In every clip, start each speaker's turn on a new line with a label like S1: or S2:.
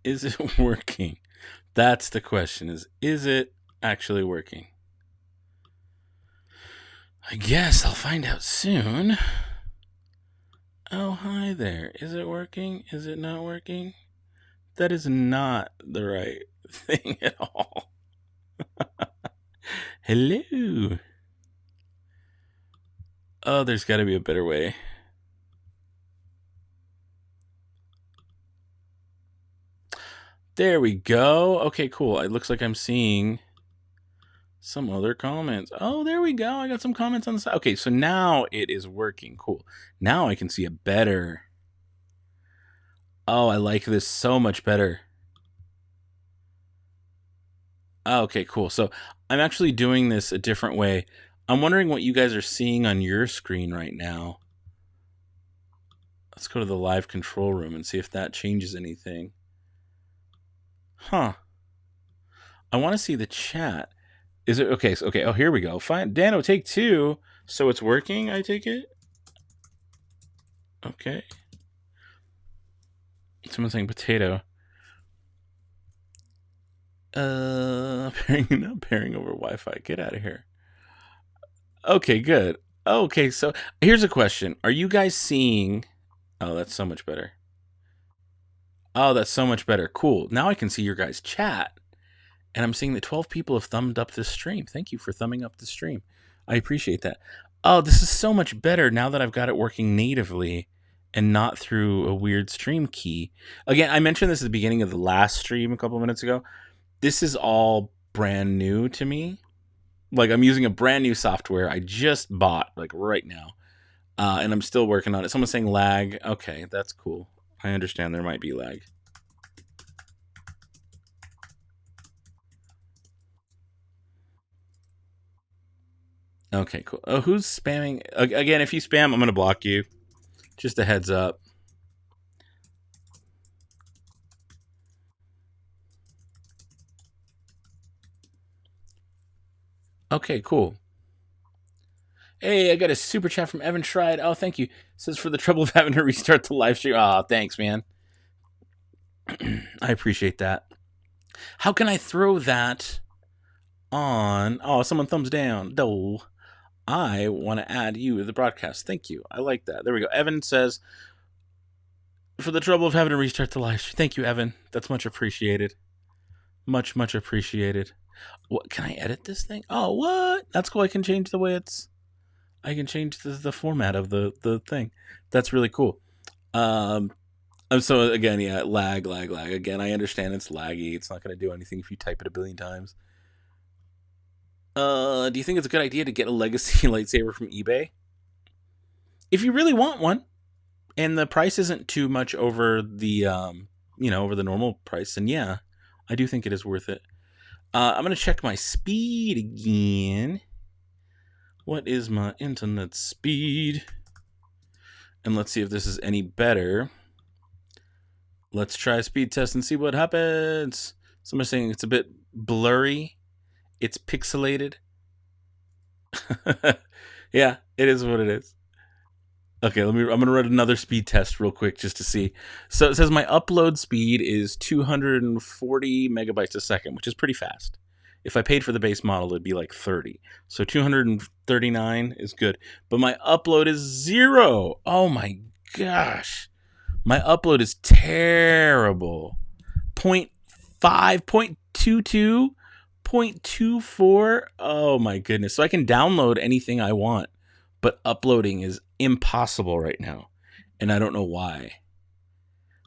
S1: Is it working? That's the question, is it actually working? I guess I'll find out soon. Oh, hi there. Is it working? Is it not working? That is not the right thing at all. Hello. Oh, there's got to be a better way. There we go. Okay, cool. It looks like I'm seeing some other comments. Oh, there we go. I got some comments on the side. Okay, so now it is working. Cool. Now I can see a better. Oh, I like this so much better. Oh, okay, cool. So I'm actually doing this a different way. I'm wondering what you guys are seeing on your screen right now. Let's go to the live control room and see if that changes anything. Huh. I want to see the chat. Is it okay? So, okay. Oh, here we go. Fine. Dano, take 2. So it's working, I take it? Okay. Someone's saying potato. Pairing over Wi-Fi. Get out of here. Okay, good. Okay, so here's a question. Are you guys seeing... Oh, that's so much better. Oh, that's so much better. Cool. Now I can see your guys' chat. And I'm seeing that 12 people have thumbed up this stream. Thank you for thumbing up the stream. I appreciate that. Oh, this is so much better now that I've got it working natively and not through a weird stream key. Again, I mentioned this at the beginning of the last stream a couple of minutes ago. This is all brand new to me. Like, I'm using a brand new software I just bought, like, right now. And I'm still working on it. Someone's saying lag. Okay, that's cool. I understand there might be lag. Okay, cool. Oh, who's spamming? Again, if you spam, I'm going to block you. Just a heads up. Okay, cool. Hey, I got a super chat from Evan Schride. Oh, thank you. Says for the trouble of having to restart the live stream. Oh, thanks, man. I appreciate that. How can I throw that on? Oh, someone thumbs down. No. I want to add you to the broadcast. Thank you. I like that. There we go. Evan says, for the trouble of having to restart the live stream. Thank you, Evan. That's much appreciated. Much, much appreciated. What, can I edit this thing? Oh, what? That's cool. I can change the way it's... I can change the format of the thing. That's really cool. So again, yeah, lag. Again, I understand it's laggy. It's not going to do anything if you type it a billion times. Do you think it's a good idea to get a legacy lightsaber from eBay? If you really want one, and the price isn't too much over the over the normal price, then yeah, I do think it is worth it. I'm gonna check my speed again. What is my internet speed? And let's see if this is any better. Let's try a speed test and see what happens. Someone's saying it's a bit blurry. It's pixelated. Yeah, it is what it is. Okay, I'm gonna run another speed test real quick just to see. So it says my upload speed is 240 megabytes a second, which is pretty fast. If I paid for the base model, it'd be like 30. So 239 is good. But my upload is 0. Oh my gosh. My upload is terrible. 0.5, 0.22, 0.24. Oh my goodness. So I can download anything I want, but uploading is impossible right now. And I don't know why.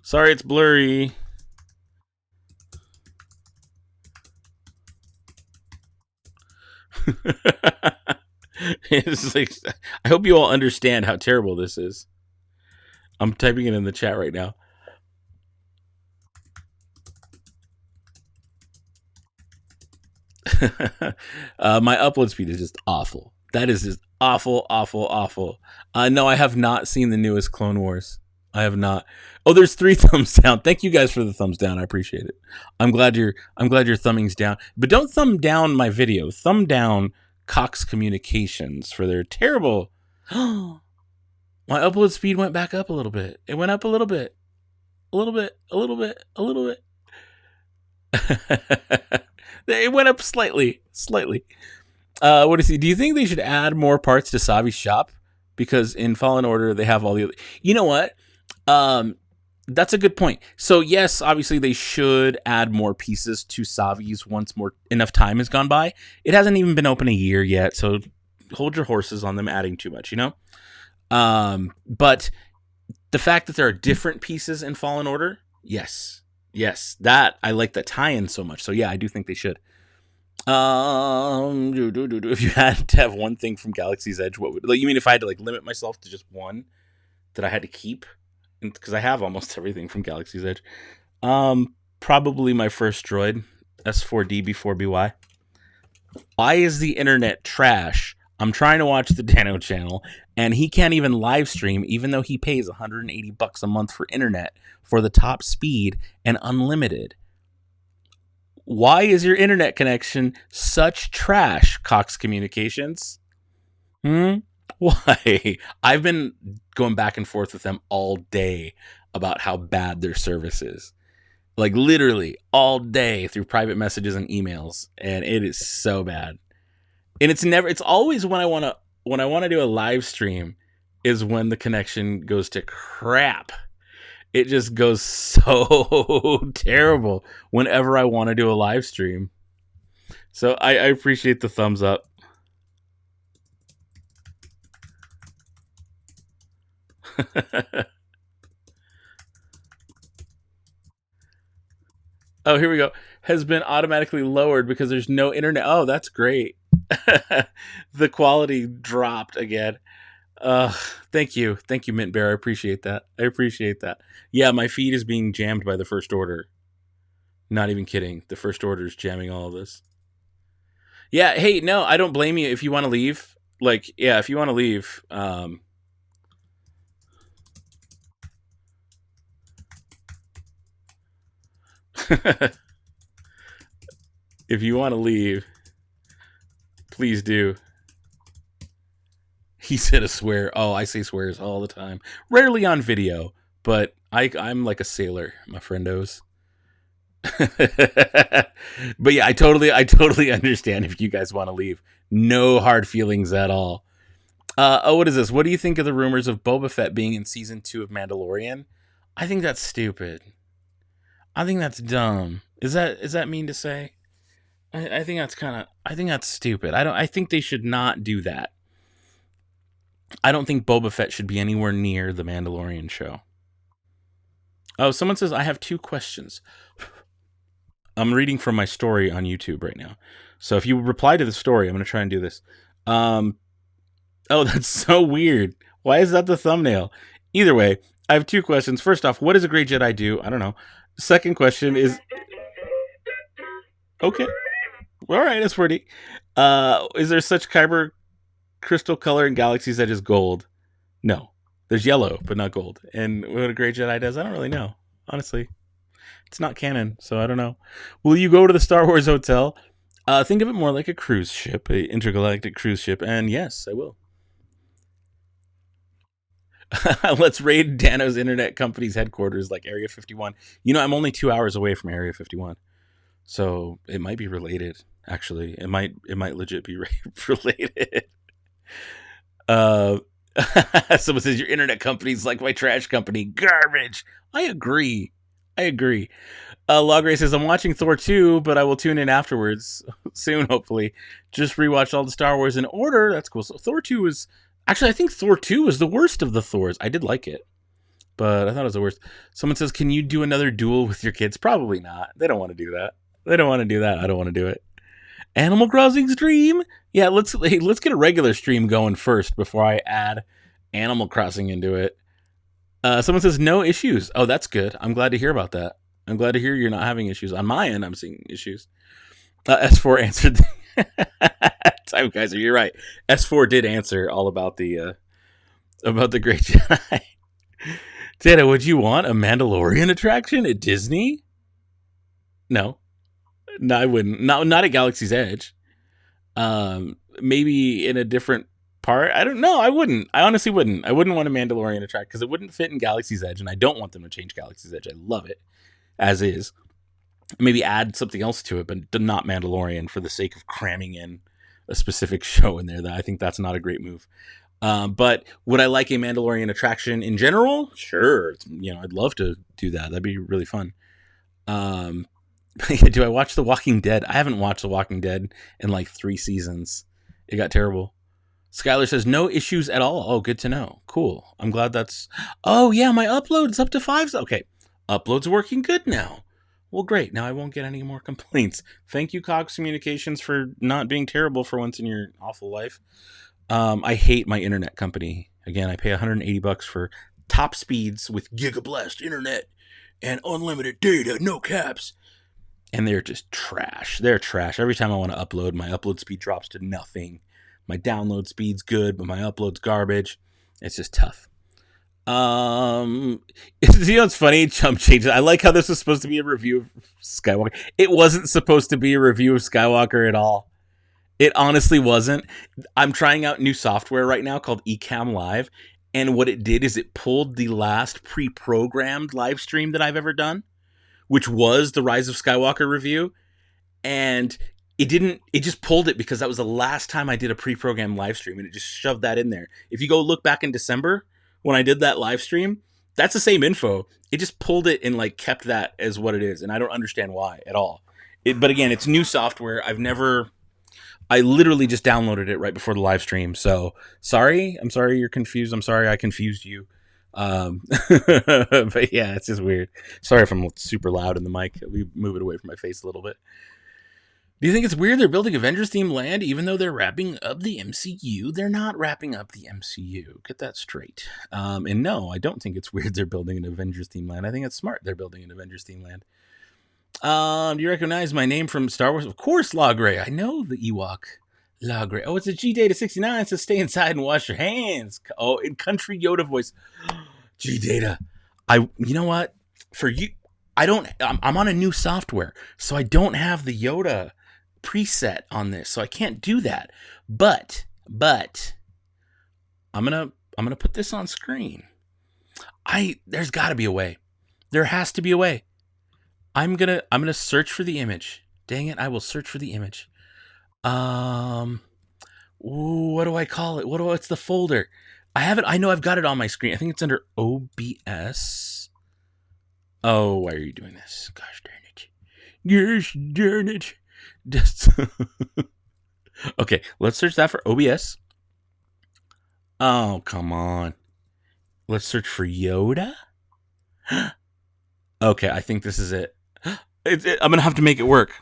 S1: Sorry, it's blurry. It's like, I hope you all understand how terrible this is. I'm typing it in the chat right now. My upload speed is just awful. That is just awful. No, I have not seen the newest Clone Wars. I have not. Oh, there's 3 thumbs down. Thank you guys for the thumbs down. I appreciate it. I'm glad your thumbing's down. But don't thumb down my video. Thumb down Cox Communications for their terrible. My upload speed went back up a little bit. It went up a little bit. A little bit. It went up slightly. What is he? Do you think they should add more parts to Savi's shop? Because in Fallen Order they have all the other. You know what? That's a good point. So yes, obviously they should add more pieces to Savi's once more enough time has gone by. It hasn't even been open a year yet, so hold your horses on them adding too much, you know? But the fact that there are different pieces in Fallen Order, yes, that I like that tie-in so much. So yeah, I do think they should. If you had to have one thing from Galaxy's Edge, what would, like, you mean if I had to like limit myself to just one that I had to keep? Because I have almost everything from Galaxy's Edge. Probably my first droid, S4D before BY. Why is the internet trash? I'm trying to watch the Dano channel, and he can't even live stream, even though he pays $180 a month for internet for the top speed and unlimited. Why is your internet connection such trash, Cox Communications? Why? I've been going back and forth with them all day about how bad their service is. Like literally all day through private messages and emails, and it is so bad. And it's always when I want to do a live stream is when the connection goes to crap. It just goes so terrible whenever I want to do a live stream. So I appreciate the thumbs up. Oh, here we go. Has been automatically lowered because there's no internet. Oh, that's great. The quality dropped again. Thank you, Mint Bear. I appreciate that. Yeah, my feed is being jammed by the First Order. Not even kidding. The First Order is jamming all of this. Yeah. Hey, no, I don't blame you if you want to leave. Like, yeah, if you want to leave. If you want to leave, please do. He said a swear. Oh, I say swears all the time. Rarely on video, but I'm like a sailor, my friendos. But yeah, I totally understand if you guys want to leave. No hard feelings at all. What is this? What do you think of the rumors of Boba Fett being in season 2 of Mandalorian? I think that's stupid. I think that's dumb. Is that mean to say? I think that's stupid. I think they should not do that. I don't think Boba Fett should be anywhere near the Mandalorian show. Oh, someone says, I have 2 questions. I'm reading from my story on YouTube right now. So if you reply to the story, I'm going to try and do this. Oh, that's so weird. Why is that the thumbnail? Either way, I have 2 questions. First off, what does a Grey Jedi do? I don't know. Second question is... Okay. All right, that's pretty. Is there such kyber crystal color in Galaxy's Edge as gold? No. There's yellow, but not gold. And what a Grey Jedi does, I don't really know. Honestly. It's not canon, so I don't know. Will you go to the Star Wars Hotel? Think of it more like a cruise ship, an intergalactic cruise ship. And yes, I will. Let's raid Dano's internet company's headquarters like Area 51. You know, I'm only 2 hours away from Area 51. So it might be related, actually. It might legit be related. Someone says your internet company's like my trash company. Garbage. I agree. Logray says, I'm watching Thor 2, but I will tune in afterwards soon, hopefully. Just rewatched all the Star Wars in order. That's cool. So Thor 2 was... Actually, I think Thor 2 was the worst of the Thors. I did like it, but I thought it was the worst. Someone says, can you do another duel with your kids? Probably not. They don't want to do that. I don't want to do it. Animal Crossing stream? Yeah, let's get a regular stream going first before I add Animal Crossing into it. Someone says no issues. Oh, that's good. I'm glad to hear about that. I'm glad to hear you're not having issues. On my end, I'm seeing issues. S4 answered. Time Kaiser, you're right. S4 did answer all about the Great Jedi. Dana, would you want a Mandalorian attraction at Disney? No, I wouldn't. Not at Galaxy's Edge. Maybe in a different part. I don't know. I wouldn't. I honestly wouldn't. I wouldn't want a Mandalorian attraction because it wouldn't fit in Galaxy's Edge, and I don't want them to change Galaxy's Edge. I love it as is. Maybe add something else to it, but not Mandalorian for the sake of cramming in a specific show in there. That I think that's not a great move. But would I like a Mandalorian attraction in general? Sure. I'd love to do that. That'd be really fun. Do I watch The Walking Dead? I haven't watched The Walking Dead in like 3 seasons. It got terrible. Skylar says, no issues at all. Oh, good to know. Cool. I'm glad that's... Oh, yeah, my upload's up to 5. Okay. Upload's working good now. Well, great. Now I won't get any more complaints. Thank you, Cox Communications, for not being terrible for once in your awful life. I hate my internet company. Again, I pay $180 for top speeds with gigablast internet and unlimited data, no caps. And they're just trash. They're trash. Every time I want to upload, my upload speed drops to nothing. My download speed's good, but my upload's garbage. It's just tough. It's funny, Chump changes. I like how this was supposed to be a review of Skywalker. It wasn't supposed to be a review of Skywalker at all. It honestly wasn't. I'm trying out new software right now called Ecamm Live, and what it did is it pulled the last pre-programmed live stream that I've ever done, which was the Rise of Skywalker review, and it just pulled it because that was the last time I did a pre-programmed live stream, and it just shoved that in there. If you go look back in December when I did that live stream, that's the same info. It just pulled it and like kept that as what it is, and I don't understand why at all. But again, it's new software. I literally just downloaded it right before the live stream. So sorry. I'm sorry you're confused. I'm sorry I confused you. But yeah, it's just weird. Sorry if I'm super loud in the mic. Let me move it away from my face a little bit. Do you think it's weird they're building Avengers themed land even though they're wrapping up the MCU? They're not wrapping up the MCU. Get that straight. And no, I don't think it's weird they're building an Avengers themed land. I think it's smart they're building an Avengers themed land. Do you recognize my name from Star Wars? Of course, Lagray. I know the Ewok. Lagray. Oh, it's a G-Data 69, so stay inside and wash your hands. Oh, in country Yoda voice. G-Data. You know what? For you, I'm on a new software, so I don't have the Yoda preset on this, so I can't do that. But I'm gonna put this on screen. There's gotta be a way. There has to be a way. I'm gonna search for the image. Dang it, I will search for the image. What do I call it? What's the folder? I know I've got it on my screen. I think it's under OBS. Oh, why are you doing this? Gosh darn it. Gosh darn it. Just okay, let's search that for OBS. Oh, come on. Let's search for Yoda. Okay, I think this is it. I'm going to have to make it work.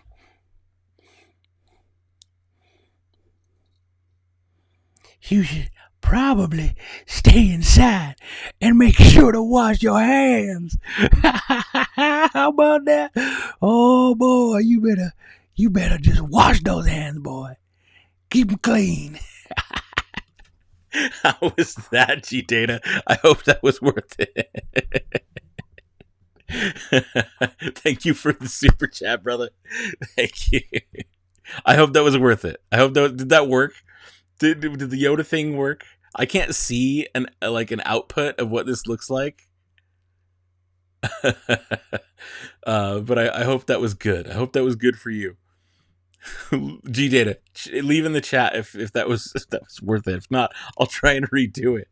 S1: You should probably stay inside and make sure to wash your hands. How about that? Oh, boy, you better just wash those hands, boy. Keep them clean. How was that, G-Data? I hope that was worth it. Thank you for the super chat, brother. Thank you. I hope that was worth it. Did that work? Did the Yoda thing work? I can't see an output of what this looks like. But I hope that was good. I hope that was good for you. G-Data, leave in the chat if that was worth it. If not, I'll try and redo it.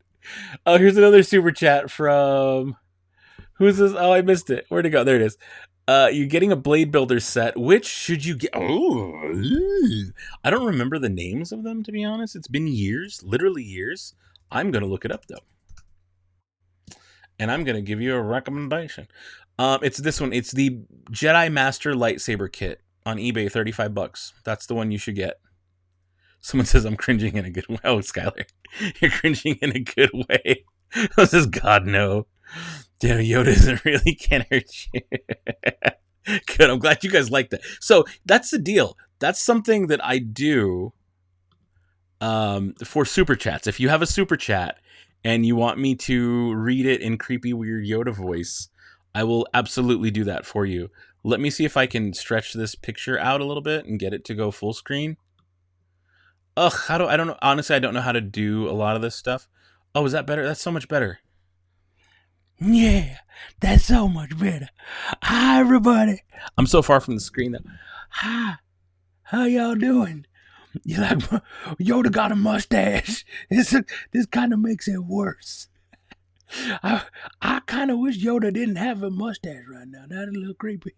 S1: Oh, here's another super chat from... Who's this? Oh, I missed it. Where'd it go? There it is. You're getting a Blade Builder set. Which should you get? Oh, I don't remember the names of them, to be honest. It's been years, literally years. I'm going to look it up, though. And I'm going to give you a recommendation. It's this one. It's the Jedi Master Lightsaber Kit on eBay, $35. That's the one you should get. Someone says I'm cringing in a good way. Oh, Skylar, you're cringing in a good way. This is God, no. Damn, Yoda isn't really can't hurt you. Good, I'm glad you guys like that. So that's the deal. That's something that I do for super chats. If you have a super chat and you want me to read it in creepy, weird Yoda voice, I will absolutely do that for you. Let me see if I can stretch this picture out a little bit and get it to go full screen. Ugh, I don't know. Honestly, I don't know how to do a lot of this stuff. Oh, is that better? That's so much better. Yeah, that's so much better. Hi, everybody. I'm so far from the screen, though. Hi, how y'all doing? You like, Yoda got a mustache. This kind of makes it worse. I kind of wish Yoda didn't have a mustache right now. That's a little creepy.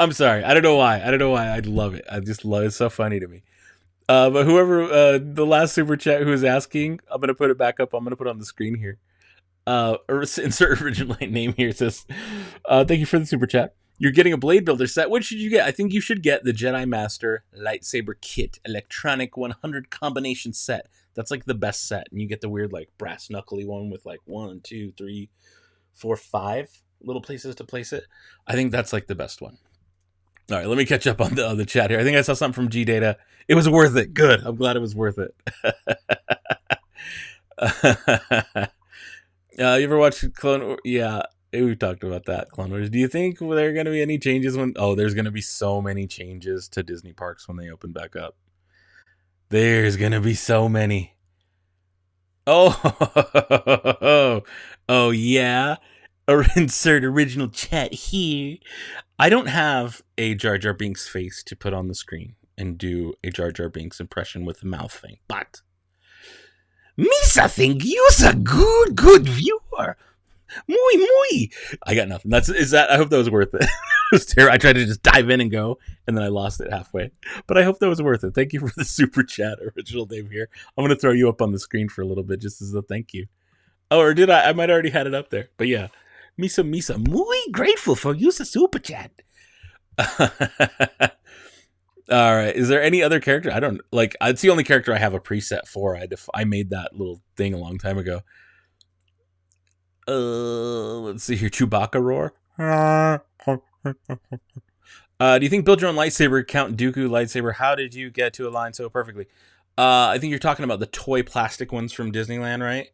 S1: I'm sorry. I don't know why. I love it. I just love it. It's so funny to me. But whoever, the last super chat who was asking, I'm going to put it back up. I'm going to put it on the screen here. Insert original name here. It says, thank you for the super chat. You're getting a blade builder set. What should you get? I think you should get the Jedi Master lightsaber kit, electronic 100 combination set. That's like the best set. And you get the weird like brass knuckly one with like 1, 2, 3, 4, 5 little places to place it. I think that's like the best one. All right, let me catch up on the chat here. I think I saw something from G Data. It was worth it. Good. I'm glad it was worth it. You ever watch Clone Wars? Yeah, we talked about that. Clone Wars. Do you think there are going to be any changes when? Oh, there's going to be so many changes to Disney parks when they open back up. There's going to be so many. Oh, oh yeah. Or insert original chat here. I don't have a Jar Jar Binks face to put on the screen and do a Jar Jar Binks impression with the mouth thing, but Misa think you's a good viewer. Muy. I got nothing. I hope that was worth it. It was terrible. I tried to just dive in and go, and then I lost it halfway. But I hope that was worth it. Thank you for the super chat, Original Dave here. I'm going to throw you up on the screen for a little bit just as a thank you. Oh, or did I? I might already had it up there. But yeah. Misa, muy grateful for use a super chat. All right. Is there any other character? I don't like. It's the only character I have a preset for. I made that little thing a long time ago. Let's see here. Chewbacca roar. Do you think build your own lightsaber, Count Dooku lightsaber? How did you get to align so perfectly? I think you're talking about the toy plastic ones from Disneyland, right?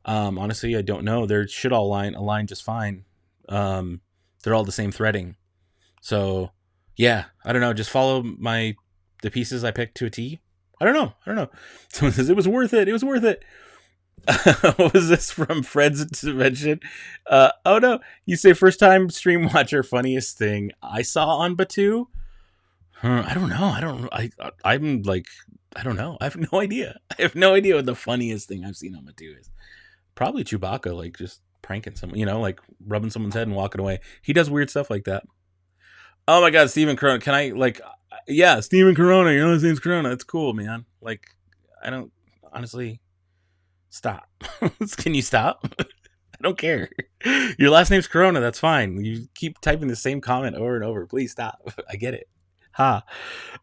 S1: Honestly, I don't know. They should all align just fine. They're all the same threading. So, yeah, I don't know. Just follow the pieces I picked to a T. I don't know. Someone says it was worth it. It was worth it. What was this from Fred's Dimension? Oh no, you say first time stream watcher, funniest thing I saw on Batu. I don't know. I'm like, I don't know. I have no idea. I have no idea what the funniest thing I've seen on Batu is. Probably Chewbacca, like just pranking someone, like rubbing someone's head and walking away. He does weird stuff like that. Oh my God, Steven Corona. Can I yeah, Steven Corona. His name's Corona. It's cool, man. Like, I don't honestly stop. Can you stop? I don't care. Your last name's Corona. That's fine. You keep typing the same comment over and over. Please stop. I get it. Ha.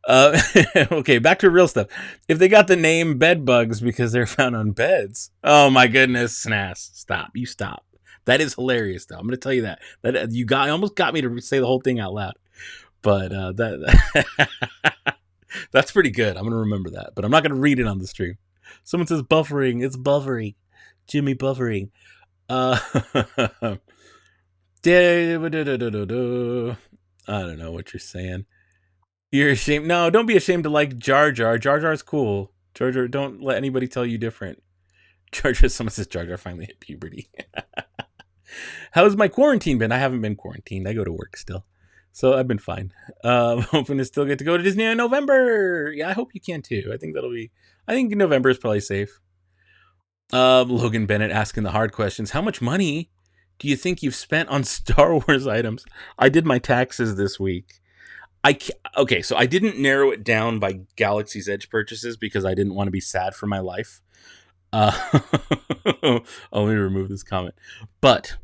S1: Okay, back to real stuff. If they got the name bed bugs because they're found on beds, oh my goodness, Snas, stop! You stop. That is hilarious, though. I'm going to tell you that you almost got me to say the whole thing out loud, but that's pretty good. I'm going to remember that, but I'm not going to read it on the stream. Someone says buffering. It's buffering. Jimmy buffering. I don't know what you're saying. You're ashamed. No, don't be ashamed to like Jar Jar. Jar Jar's cool. Jar Jar, don't let anybody tell you different. Jar Jar, someone says Jar Jar finally hit puberty. How's my quarantine been? I haven't been quarantined. I go to work still. So I've been fine. Hoping to still get to go to Disney in November. Yeah, I hope you can too. I think November is probably safe. Logan Bennett asking the hard questions. How much money do you think you've spent on Star Wars items? I did my taxes this week. Okay, so I didn't narrow it down by Galaxy's Edge purchases because I didn't want to be sad for my life. Let me remove this comment. But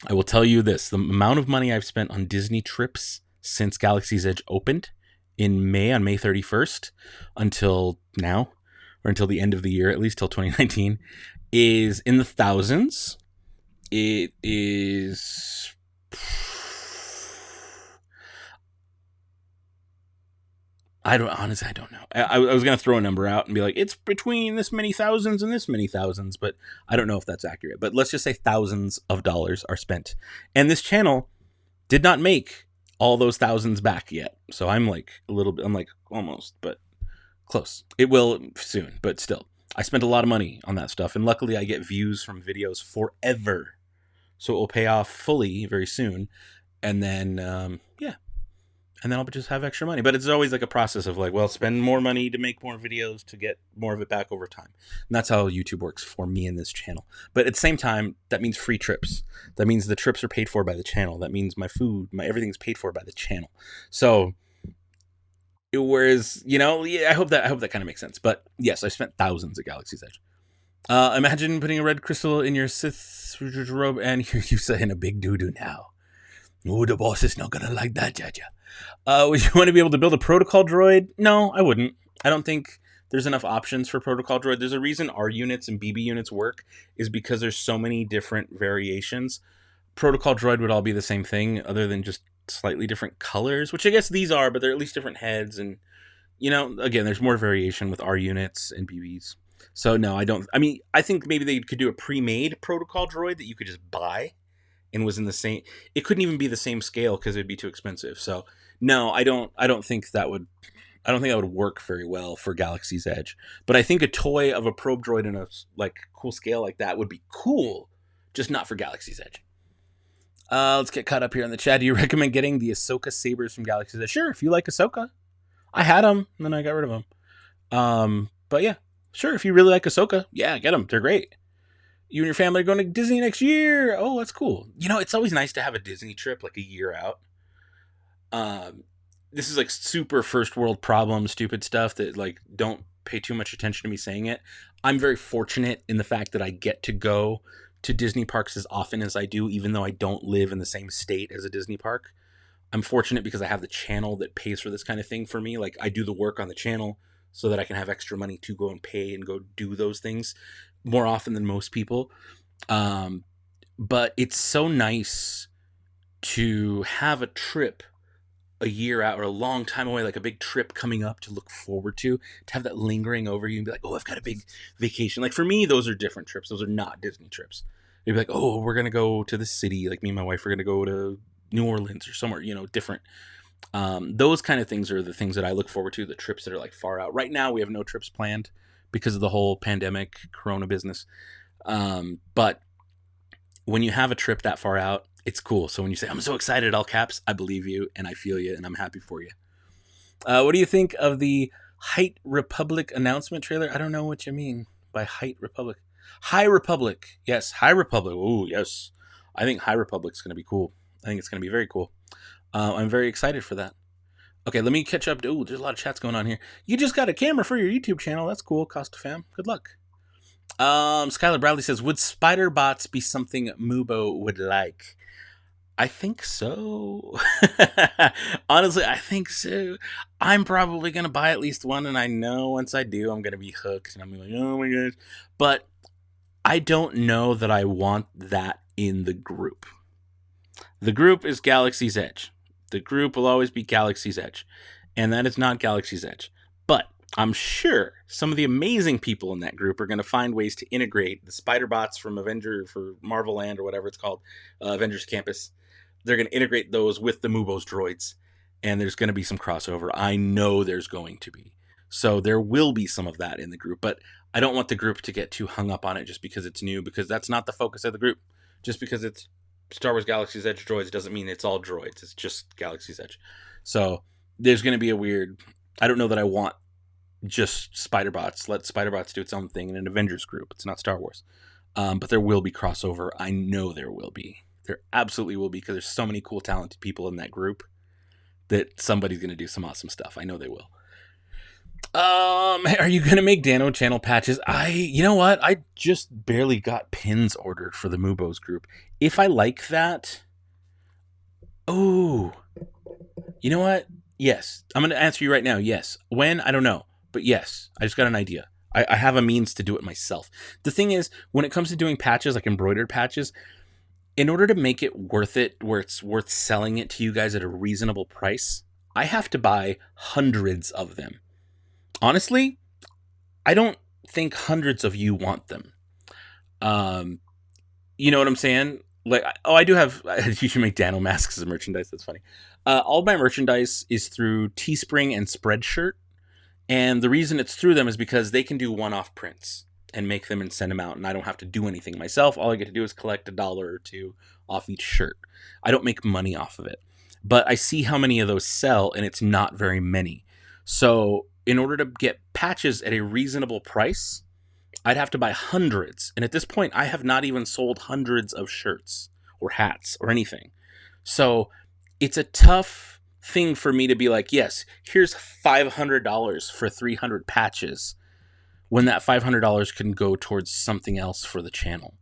S1: I will tell you this. The amount of money I've spent on Disney trips since Galaxy's Edge opened in May, on May 31st, until now, or until the end of the year, at least till 2019, is in the thousands. It is... I don't know. I was going to throw a number out and be like, it's between this many thousands and this many thousands, but I don't know if that's accurate. But let's just say thousands of dollars are spent. And this channel did not make all those thousands back yet. So I'm like almost, but close. It will soon, but still. I spent a lot of money on that stuff, and luckily I get views from videos forever, so it will pay off fully very soon. And then yeah, and then I'll just have extra money. But it's always like a process of like, well, spend more money to make more videos to get more of it back over time. And that's how YouTube works for me in this channel. But at the same time, that means free trips. That means the trips are paid for by the channel. That means my food, my everything's paid for by the channel. So whereas, you know, yeah, I hope that kind of makes sense. But yes, I spent thousands at Galaxy's Edge. Imagine putting a red crystal in your Sith robe and here you say in a big doo-doo now. Ooh, the boss is not gonna like that, Jaja. Would you want to be able to build a protocol droid? No, I wouldn't. I don't think there's enough options for protocol droid. There's a reason R units and BB units work, is because there's so many different variations. Protocol droid would all be the same thing, other than just slightly different colors, which I guess these are, but they're at least different heads. And, you know, again, there's more variation with R units and BBs. So no, I don't. I mean, I think maybe they could do a pre-made protocol droid that you could just buy and was in the same. It couldn't even be the same scale because it'd be too expensive. So no, I don't think that would. I don't think that would work very well for Galaxy's Edge. But I think a toy of a probe droid in a like cool scale like that would be cool, just not for Galaxy's Edge. Let's get caught up here in the chat. Do you recommend getting the Ahsoka sabers from Galaxy's Edge? Sure, if you like Ahsoka. I had them, and then I got rid of them. But yeah, sure, if you really like Ahsoka, yeah, get them. They're great. You and your family are going to Disney next year. Oh, that's cool. You know, it's always nice to have a Disney trip like a year out. This is like super first world problem, stupid stuff that like don't pay too much attention to me saying it. I'm very fortunate in the fact that I get to go to Disney parks as often as I do, even though I don't live in the same state as a Disney park. I'm fortunate because I have the channel that pays for this kind of thing for me. Like I do the work on the channel so that I can have extra money to go and pay and go do those things more often than most people. But it's so nice to have a trip a year out or a long time away, like a big trip coming up to look forward to have that lingering over you and be like, oh, I've got a big vacation. Like for me, those are different trips. Those are not Disney trips. They'd be like, oh, we're going to go to the city. Like me and my wife are going to go to New Orleans or somewhere, you know, different. Those kind of things are the things that I look forward to, the trips that are like far out. Right now, we have no trips planned because of the whole pandemic, Corona business. But when you have a trip that far out, it's cool. So when you say, I'm so excited, all caps, I believe you and I feel you and I'm happy for you. What do you think of the High Republic announcement trailer? I don't know what you mean by High Republic. High Republic. Yes, High Republic. Oh, yes. I think High Republic's going to be cool. I think it's going to be very cool. I'm very excited for that. Okay, let me catch up. Oh, there's a lot of chats going on here. You just got a camera for your YouTube channel. That's cool. Costa fam. Good luck. Skylar Bradley says, would spider bots be something Mubo would like? I think so. Honestly, I think so. I'm probably going to buy at least one, and I know once I do, I'm going to be hooked, and I'm going to be like, oh my gosh. But I don't know that I want that in the group. The group is Galaxy's Edge. The group will always be Galaxy's Edge, and that is not Galaxy's Edge. But I'm sure some of the amazing people in that group are going to find ways to integrate the spider bots from Marvel Land or whatever it's called, Avengers Campus. They're going to integrate those with the Mubo's droids, and there's going to be some crossover. I know there's going to be. So there will be some of that in the group, but I don't want the group to get too hung up on it just because it's new, because that's not the focus of the group. Just because it's Star Wars Galaxy's Edge droids doesn't mean it's all droids. It's just Galaxy's Edge. So there's going to be a weird... I don't know that I want just spider bots. Let spider bots do its own thing in an Avengers group. It's not Star Wars. But there will be crossover. I know there will be. There absolutely will be, because there's so many cool, talented people in that group that somebody's going to do some awesome stuff. I know they will. Are you going to make Dano channel patches? You know what? I just barely got pins ordered for the Mubos group. If I like that... Oh, you know what? Yes. I'm going to answer you right now. Yes. When? I don't know. But yes, I just got an idea. I have a means to do it myself. The thing is, when it comes to doing patches, like embroidered patches, in order to make it worth it, where it's worth selling it to you guys at a reasonable price, I have to buy hundreds of them. Honestly, I don't think hundreds of you want them. You know what I'm saying? Like, I do have... You should make Dano masks as merchandise. That's funny. All my merchandise is through Teespring and Spreadshirt. And the reason it's through them is because they can do one-off prints and make them and send them out, and I don't have to do anything myself. All I get to do is collect $1 or $2 off each shirt. I don't make money off of it. But I see how many of those sell, and it's not very many. So in order to get patches at a reasonable price, I'd have to buy hundreds. And at this point, I have not even sold hundreds of shirts or hats or anything. So it's a tough thing for me to be like, yes, here's $500 for 300 patches, when that $500 can go towards something else for the channel.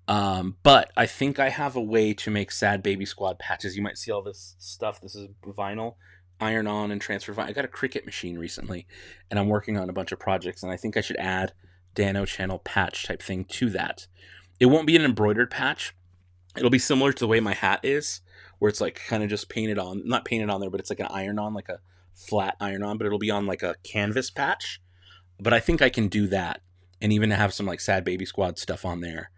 S1: But I think I have a way to make Sad Baby Squad patches. You might see all this stuff. This is vinyl, iron on and transfer vinyl. I got a Cricut machine recently, and I'm working on a bunch of projects, and I think I should add Dano channel patch type thing to that. It won't be an embroidered patch. It'll be similar to the way my hat is, where it's like kind of just painted on, not painted on there, but it's like an iron on, like a flat iron on, but it'll be on like a canvas patch. But I think I can do that, and even have some like Sad Baby Squad stuff on there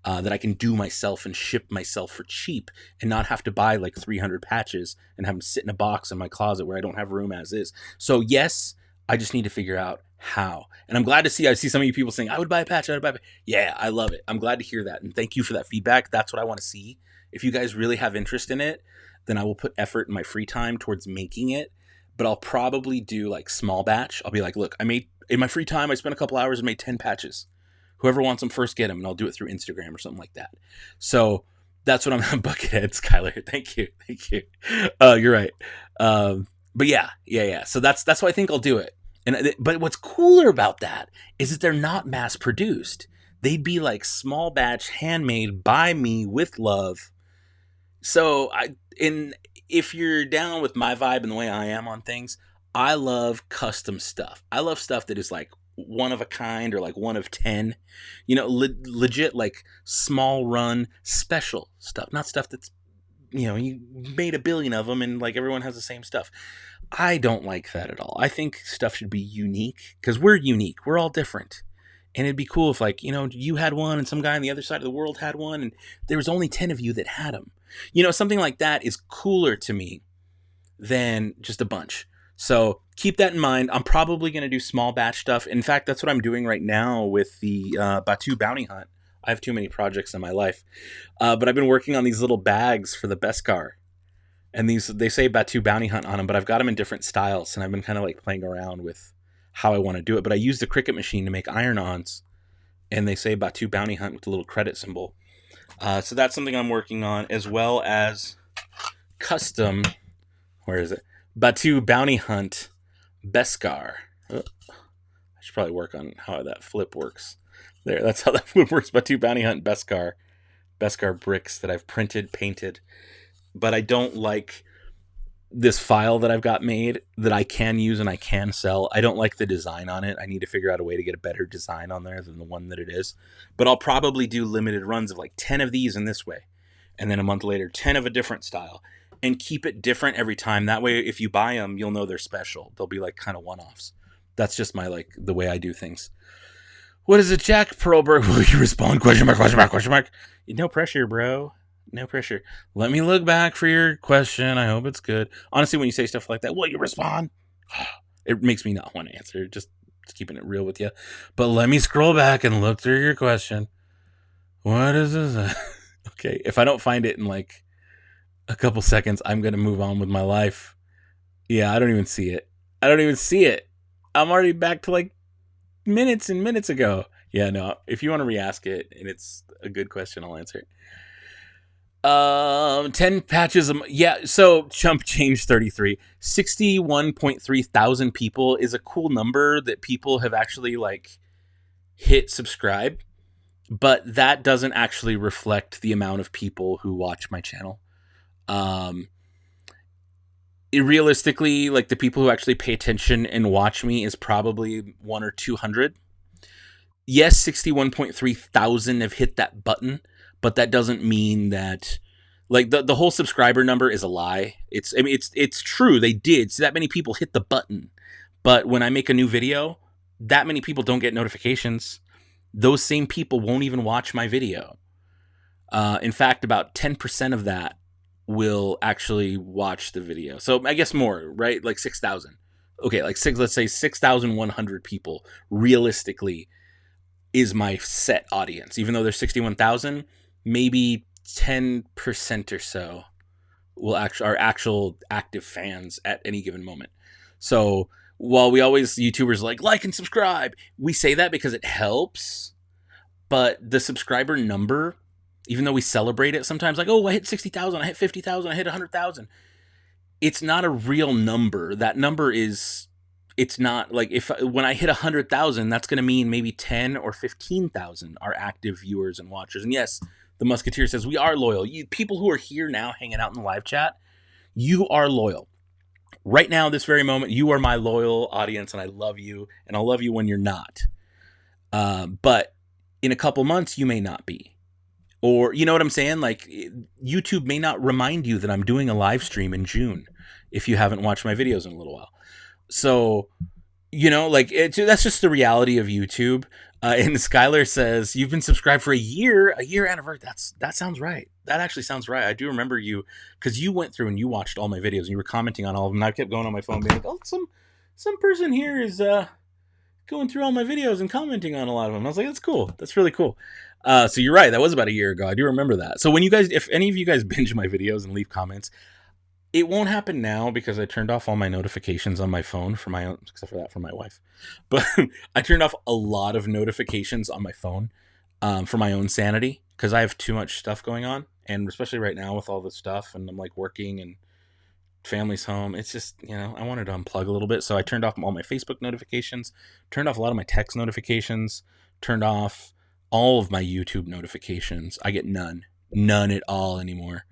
S1: that I can do myself and ship myself for cheap, and not have to buy like 300 patches and have them sit in a box in my closet where I don't have room as is. So yes, I just need to figure out how. And I'm glad to see, I see some of you people saying, I would buy a patch, I would buy a patch. Yeah, I love it. I'm glad to hear that. And thank you for that feedback. That's what I want to see. If you guys really have interest in it, then I will put effort in my free time towards making it. But I'll probably do like small batch. I'll be like, look, in my free time, I spent a couple hours and made 10 patches. Whoever wants them first, get them, and I'll do it through Instagram or something like that. So that's what I'm Buckethead, Skylar. Thank you. You're right. But yeah. So that's why I think I'll do it. But what's cooler about that is that they're not mass produced. They'd be like small batch, handmade by me with love. So if you're down with my vibe and the way I am on things, I love custom stuff. I love stuff that is like one of a kind or like one of 10, legit like small run special stuff, not stuff that's, you made 1 billion of them and like everyone has the same stuff. I don't like that at all. I think stuff should be unique, because we're unique. We're all different. And it'd be cool if like, you had one and some guy on the other side of the world had one and there was only 10 of you that had them. Something like that is cooler to me than just a bunch. So keep that in mind. I'm probably going to do small batch stuff. In fact, that's what I'm doing right now with the Batu bounty hunt. I have too many projects in my life. But I've been working on these little bags for the Beskar. And they say Batu bounty hunt on them, but I've got them in different styles. And I've been kind of like playing around with how I want to do it. But I use the Cricut machine to make iron-ons. And they say Batu bounty hunt with the little credit symbol. So that's something I'm working on, as well as custom. Where is it? Batu bounty hunt Beskar. I should probably work on how that flip works. There, that's how that flip works. Batu bounty hunt Beskar bricks that I've printed, painted. But I don't like this file that I've got made that I can use and I can sell. I don't like the design on it. I need to figure out a way to get a better design on there than the one that it is. But I'll probably do limited runs of like 10 of these in this way. And then a month later, 10 of a different style. And keep it different every time. That way, if you buy them, you'll know they're special. They'll be like kind of one-offs. That's just the way I do things. What is it, Jack Perlberg? Will you respond? Question mark. No pressure, bro. No pressure. Let me look back for your question. I hope it's good. Honestly, when you say stuff like that, will you respond? It makes me not want to answer. Just keeping it real with you. But let me scroll back and look through your question. What is this? Okay, if I don't find it in like a couple seconds, I'm going to move on with my life. Yeah, I don't even see it. I'm already back to like minutes and minutes ago. Yeah, no, if you want to re-ask it and it's a good question, I'll answer it. 10 patches. Yeah, so Chump Change 33. 61.3 thousand people is a cool number that people have actually like hit subscribe, but that doesn't actually reflect the amount of people who watch my channel. Realistically, like the people who actually pay attention and watch me is probably 100 or 200. Yes, 61.3 thousand have hit that button, but that doesn't mean that like the whole subscriber number is a lie. It's true. They did. So that many people hit the button, but when I make a new video, that many people don't get notifications. Those same people won't even watch my video. In fact, about 10% of that will actually watch the video. So I guess more, right? Like 6,000. okay, like let's say 6,100 people realistically is my set audience. Even though there's 61,000, maybe 10% or so will are actual active fans at any given moment. So while we always, YouTubers like and subscribe, we say that because it helps, but the subscriber number, even though we celebrate it sometimes, like, oh, I hit 60,000, I hit 50,000, I hit 100,000, it's not a real number. That number is, it's not like, if when I hit 100,000, that's going to mean maybe 10 or 15,000 are active viewers and watchers. And yes, the Musketeer says we are loyal. You people who are here now hanging out in the live chat, you are loyal. Right now, this very moment, you are my loyal audience, and I love you, and I'll love you when you're not. But in a couple months, you may not be. Or, you know what I'm saying? Like, YouTube may not remind you that I'm doing a live stream in June if you haven't watched my videos in a little while. So, you know, like, that's just the reality of YouTube. And Skylar says, you've been subscribed for a year anniversary. That sounds right. That actually sounds right. I do remember you, because you went through and you watched all my videos and you were commenting on all of them. And I kept going on my phone being like, oh, some person here is going through all my videos and commenting on a lot of them. I was like, that's cool. That's really cool. So you're right. That was about a year ago. I do remember that. So when you guys, if any of you guys binge my videos and leave comments, it won't happen now because I turned off all my notifications on my phone for my own, except for that for my wife. But I turned off a lot of notifications on my phone for my own sanity, because I have too much stuff going on. And especially right now with all this stuff, and I'm like working and family's home, it's just, you know, I wanted to unplug a little bit. So I turned off all my Facebook notifications, turned off a lot of my text notifications, turned off all of my YouTube notifications. I get none at all anymore.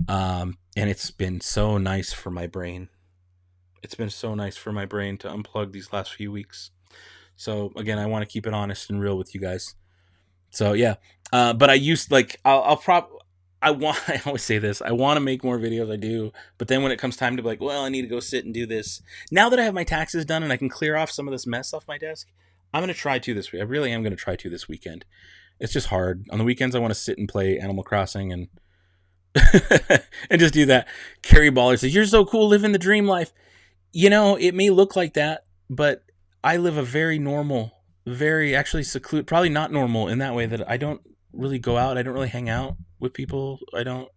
S1: And it's been so nice for my brain. It's been so nice for my brain to unplug these last few weeks. So again, I want to keep it honest and real with you guys. So yeah, but I used, like, I always say this, I want to make more videos, I do, but then when it comes time to be like, well, I need to go sit and do this, now that I have my taxes done and I can clear off some of this mess off my desk, I'm going to try to this week. I really am going to try to this weekend. It's just hard. On the weekends, I want to sit and play Animal Crossing and and just do that. Carrie Baller says, you're so cool, living the dream life. You know, it may look like that, but I live a very normal, very actually secluded, probably not normal in that way, that I don't really go out. I don't really hang out with people. I don't,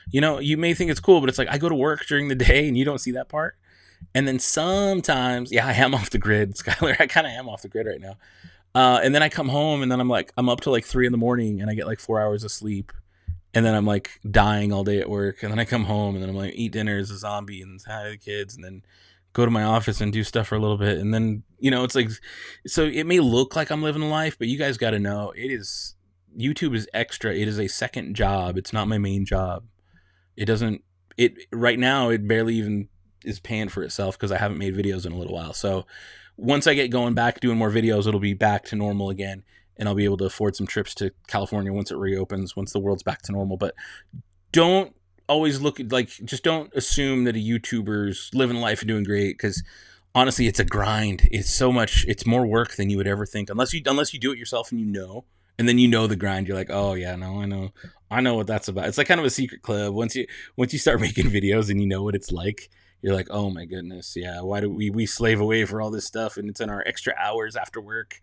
S1: you know, you may think it's cool, but it's like I go to work during the day and you don't see that part. And then sometimes, yeah, I am off the grid, Skylar. I kind of am off the grid right now. And then I come home and then I'm up to like 3 a.m. and I get like 4 hours of sleep. And then I'm like dying all day at work. And then I come home and then I'm like, eat dinner as a zombie and hi to the kids, and then go to my office and do stuff for a little bit. And then, you know, it's like, so it may look like I'm living a life, but you guys got to know, YouTube is extra. It is a second job. It's not my main job. Right now, it barely even is paying for itself because I haven't made videos in a little while. So once I get going back doing more videos, it'll be back to normal again. And I'll be able to afford some trips to California once it reopens, once the world's back to normal. But don't always just don't assume that a YouTuber's living life and doing great, because honestly, it's a grind. It's more work than you would ever think, unless you do it yourself and and then you know the grind. You're like, oh yeah, no, I know what that's about. It's like kind of a secret club. Once you start making videos and you know what it's like, you're like, oh my goodness, yeah. Why do we slave away for all this stuff, and it's in our extra hours after work?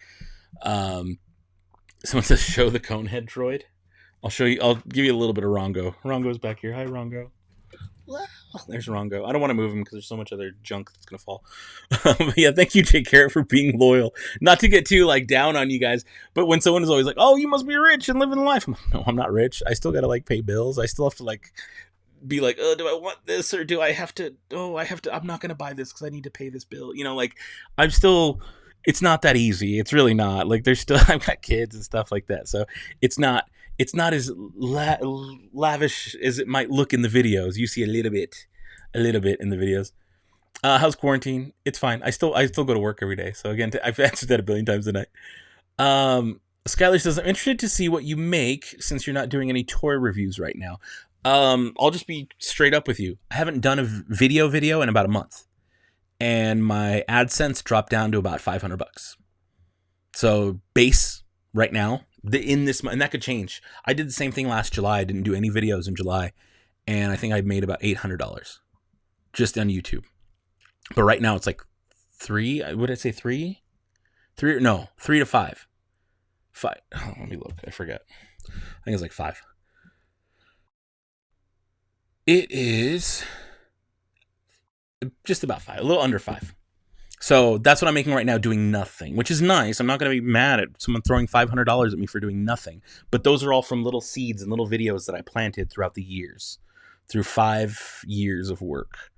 S1: Someone says, show the Conehead droid. I'll show you. I'll give you a little bit of Rongo. Rongo's back here. Hi, Rongo. There's Rongo. I don't want to move him because there's so much other junk that's going to fall. But yeah, thank you, Jake Carrot, for being loyal. Not to get too down on you guys, but when someone is always like, oh, you must be rich and living the life. I'm like, no, I'm not rich. I still got to pay bills. I still have to be like, oh, do I want this, or do I have to? Oh, I'm not going to buy this because I need to pay this bill. You know, I'm still. It's not that easy. It's really not. There's still, I've got kids and stuff like that. So it's not as lavish as it might look in the videos. You see a little bit in the videos. How's quarantine? It's fine. I still go to work every day. So again, I've answered that a billion times tonight. Skylar says, I'm interested to see what you make since you're not doing any toy reviews right now. I'll just be straight up with you. I haven't done a video in about a month. And my AdSense dropped down to about $500. So base right now, in this month, and that could change. I did the same thing last July. I didn't do any videos in July, and I think I made about $800 just on YouTube. But right now it's 3. Would I say 3? 3? No, 3 to 5. 5. Oh, let me look. I forget. I think it's like 5. It is just about 5, a little under 5. So that's what I'm making right now, doing nothing, which is nice. I'm not going to be mad at someone throwing $500 at me for doing nothing. But those are all from little seeds and little videos that I planted throughout the years, through 5 years of work.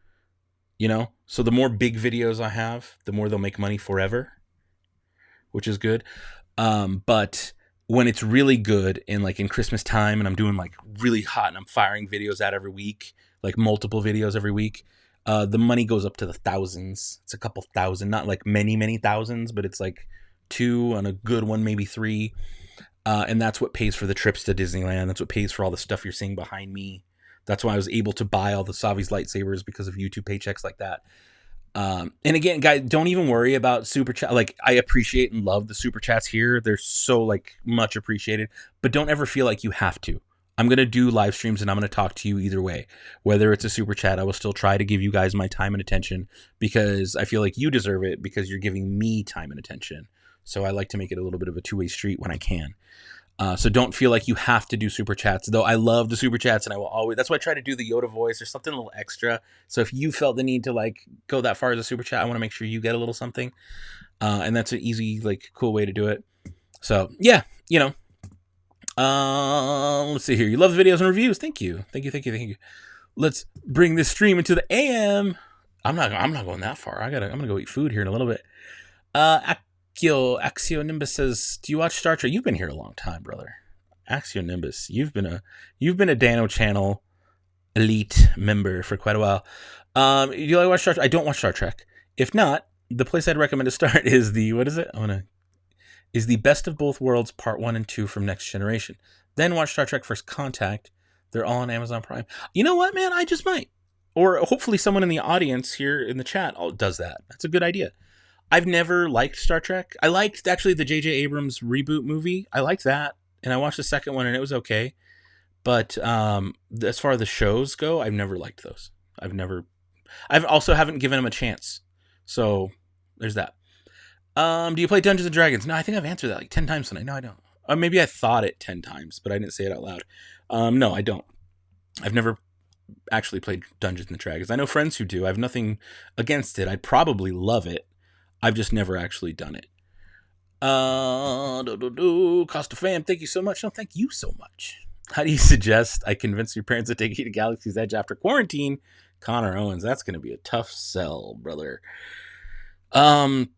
S1: You know? So the more big videos I have, the more they'll make money forever, which is good. But when it's really good and like in Christmas time and I'm doing like really hot and I'm firing videos out every week, like multiple videos every week, the money goes up to the thousands. It's a couple thousand, not like many thousands, but it's like 2 on a good one, maybe 3. And that's what pays for the trips to Disneyland. That's what pays for all the stuff you're seeing behind me. That's why I was able to buy all the Savi's lightsabers, because of YouTube paychecks like that. And again, guys, don't even worry about super chat. Like, I appreciate and love the super chats here. They're so like much appreciated, but don't ever feel like you have to. I'm going to do live streams and I'm going to talk to you either way. Whether it's a super chat, I will still try to give you guys my time and attention, because I feel like you deserve it, because you're giving me time and attention. So I like to make it a little bit of a two-way street when I can. So don't feel like you have to do super chats, though I love the super chats and I will always, that's why I try to do the Yoda voice or something a little extra. So if you felt the need to like go that far as a super chat, I want to make sure you get a little something. And that's an easy, like, cool way to do it. So yeah, you know, let's see here. You love the videos and reviews. Thank you. Thank you. Let's bring this stream into the AM. I'm not going that far. I'm going to go eat food here in a little bit. Axio Nimbus says, "Do you watch Star Trek?" You've been here a long time, brother. Axio Nimbus, you've been a Dano Channel elite member for quite a while. Do you like watch Star Trek? I don't watch Star Trek. If not, the place I'd recommend to start is the the Best of Both Worlds Part 1 and 2 from Next Generation. Then watch Star Trek First Contact. They're all on Amazon Prime. You know what, man? I just might. Or hopefully someone in the audience here in the chat does that. That's a good idea. I've never liked Star Trek. I liked, actually, the J.J. Abrams reboot movie. I liked that. And I watched the second one and it was okay. But as far as the shows go, I've never liked those. I've also haven't given them a chance. So there's that. Do you play Dungeons & Dragons? No, I think I've answered that like 10 times tonight. No, I don't. Maybe I thought it 10 times, but I didn't say it out loud. No, I don't. I've never actually played Dungeons & Dragons. I know friends who do. I have nothing against it. I'd probably love it. I've just never actually done it. Costa Fam, thank you so much. No, thank you so much. How do you suggest I convince your parents to take you to Galaxy's Edge after quarantine? Connor Owens, that's going to be a tough sell, brother. Come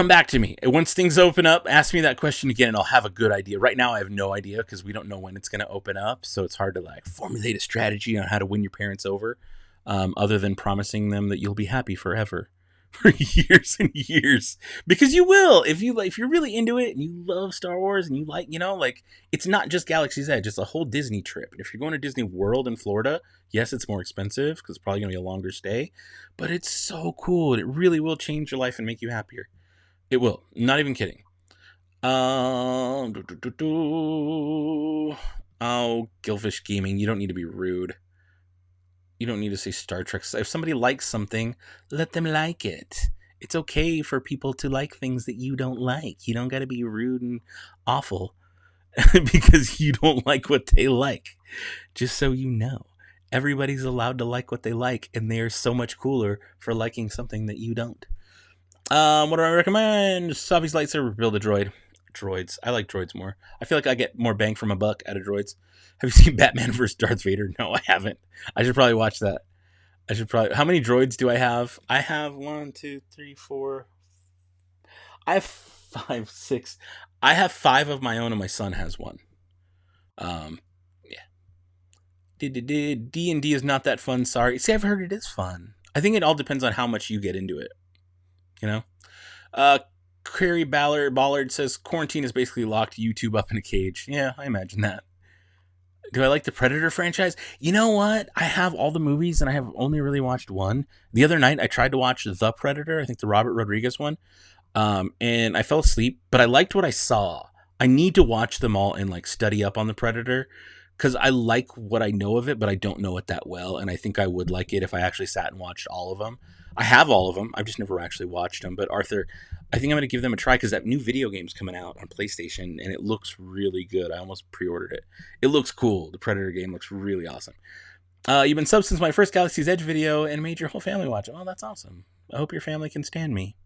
S1: back to me. Once things open up, ask me that question again and I'll have a good idea. Right now I have no idea because we don't know when it's going to open up. So it's hard to like formulate a strategy on how to win your parents over, other than promising them that you'll be happy forever. For years and years, because you will, if you're really into it and you love Star Wars and you like, you know, like, it's not just Galaxy's Edge, it's a whole Disney trip. And if you're going to Disney World in Florida, yes, it's more expensive because it's probably gonna be a longer stay, but it's so cool and it really will change your life and make you happier. It will, not even kidding. Oh, Gilfish Gaming, you don't need to be rude. You don't need to say Star Trek. If somebody likes something, let them like it. It's okay for people to like things that you don't like. You don't got to be rude and awful because you don't like what they like. Just so you know, everybody's allowed to like what they like, and they're so much cooler for liking something that you don't. What do I recommend? Savi's lightsaber, build a droid. Droids. I like droids more. I feel like I get more bang for my buck out of droids. Have you seen Batman vs. Darth Vader? No, I haven't. I should probably watch that. How many droids do I have? I have 1, 2, 3, 4. I have 5, 6. I have 5 of my own and my son has 1. Yeah. D&D is not that fun, sorry. See, I've heard it is fun. I think it all depends on how much you get into it. You know? Query Ballard says, quarantine has basically locked YouTube up in a cage. Yeah, I imagine that. Do I like the Predator franchise? You know what? I have all the movies and I have only really watched one. The other night I tried to watch The Predator, I think the Robert Rodriguez one, and I fell asleep, but I liked what I saw. I need to watch them all and like study up on the Predator because I like what I know of it, but I don't know it that well, and I think I would like it if I actually sat and watched all of them. I have all of them. I've just never actually watched them. But Arthur, I think I'm going to give them a try because that new video game's coming out on PlayStation, and it looks really good. I almost pre-ordered it. It looks cool. The Predator game looks really awesome. You've been subbed since my first Galaxy's Edge video and made your whole family watch it. Oh, that's awesome. I hope your family can stand me.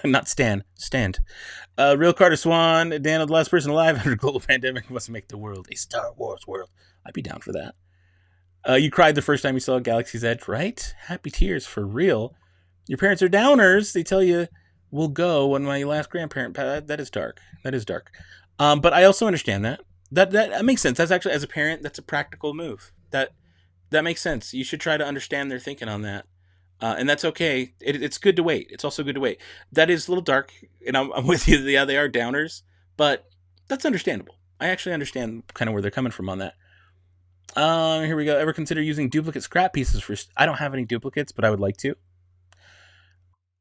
S1: Not stand. Real Carter Swan, Dan, the last person alive under global pandemic, must make the world a Star Wars world. I'd be down for that. You cried the first time you saw Galaxy's Edge, right? Happy tears for real. Your parents are downers. They tell you we'll go when my last grandparent. That is dark. That is dark. But I also understand that. That makes sense. That's actually, as a parent, that's a practical move. That makes sense. You should try to understand their thinking on that. And that's okay. It's good to wait. It's also good to wait. That is a little dark, and I'm with you. Yeah, they are downers, but that's understandable. I actually understand kind of where they're coming from on that. Here we go. Ever consider using duplicate scrap pieces for... I don't have any duplicates, but I would like to.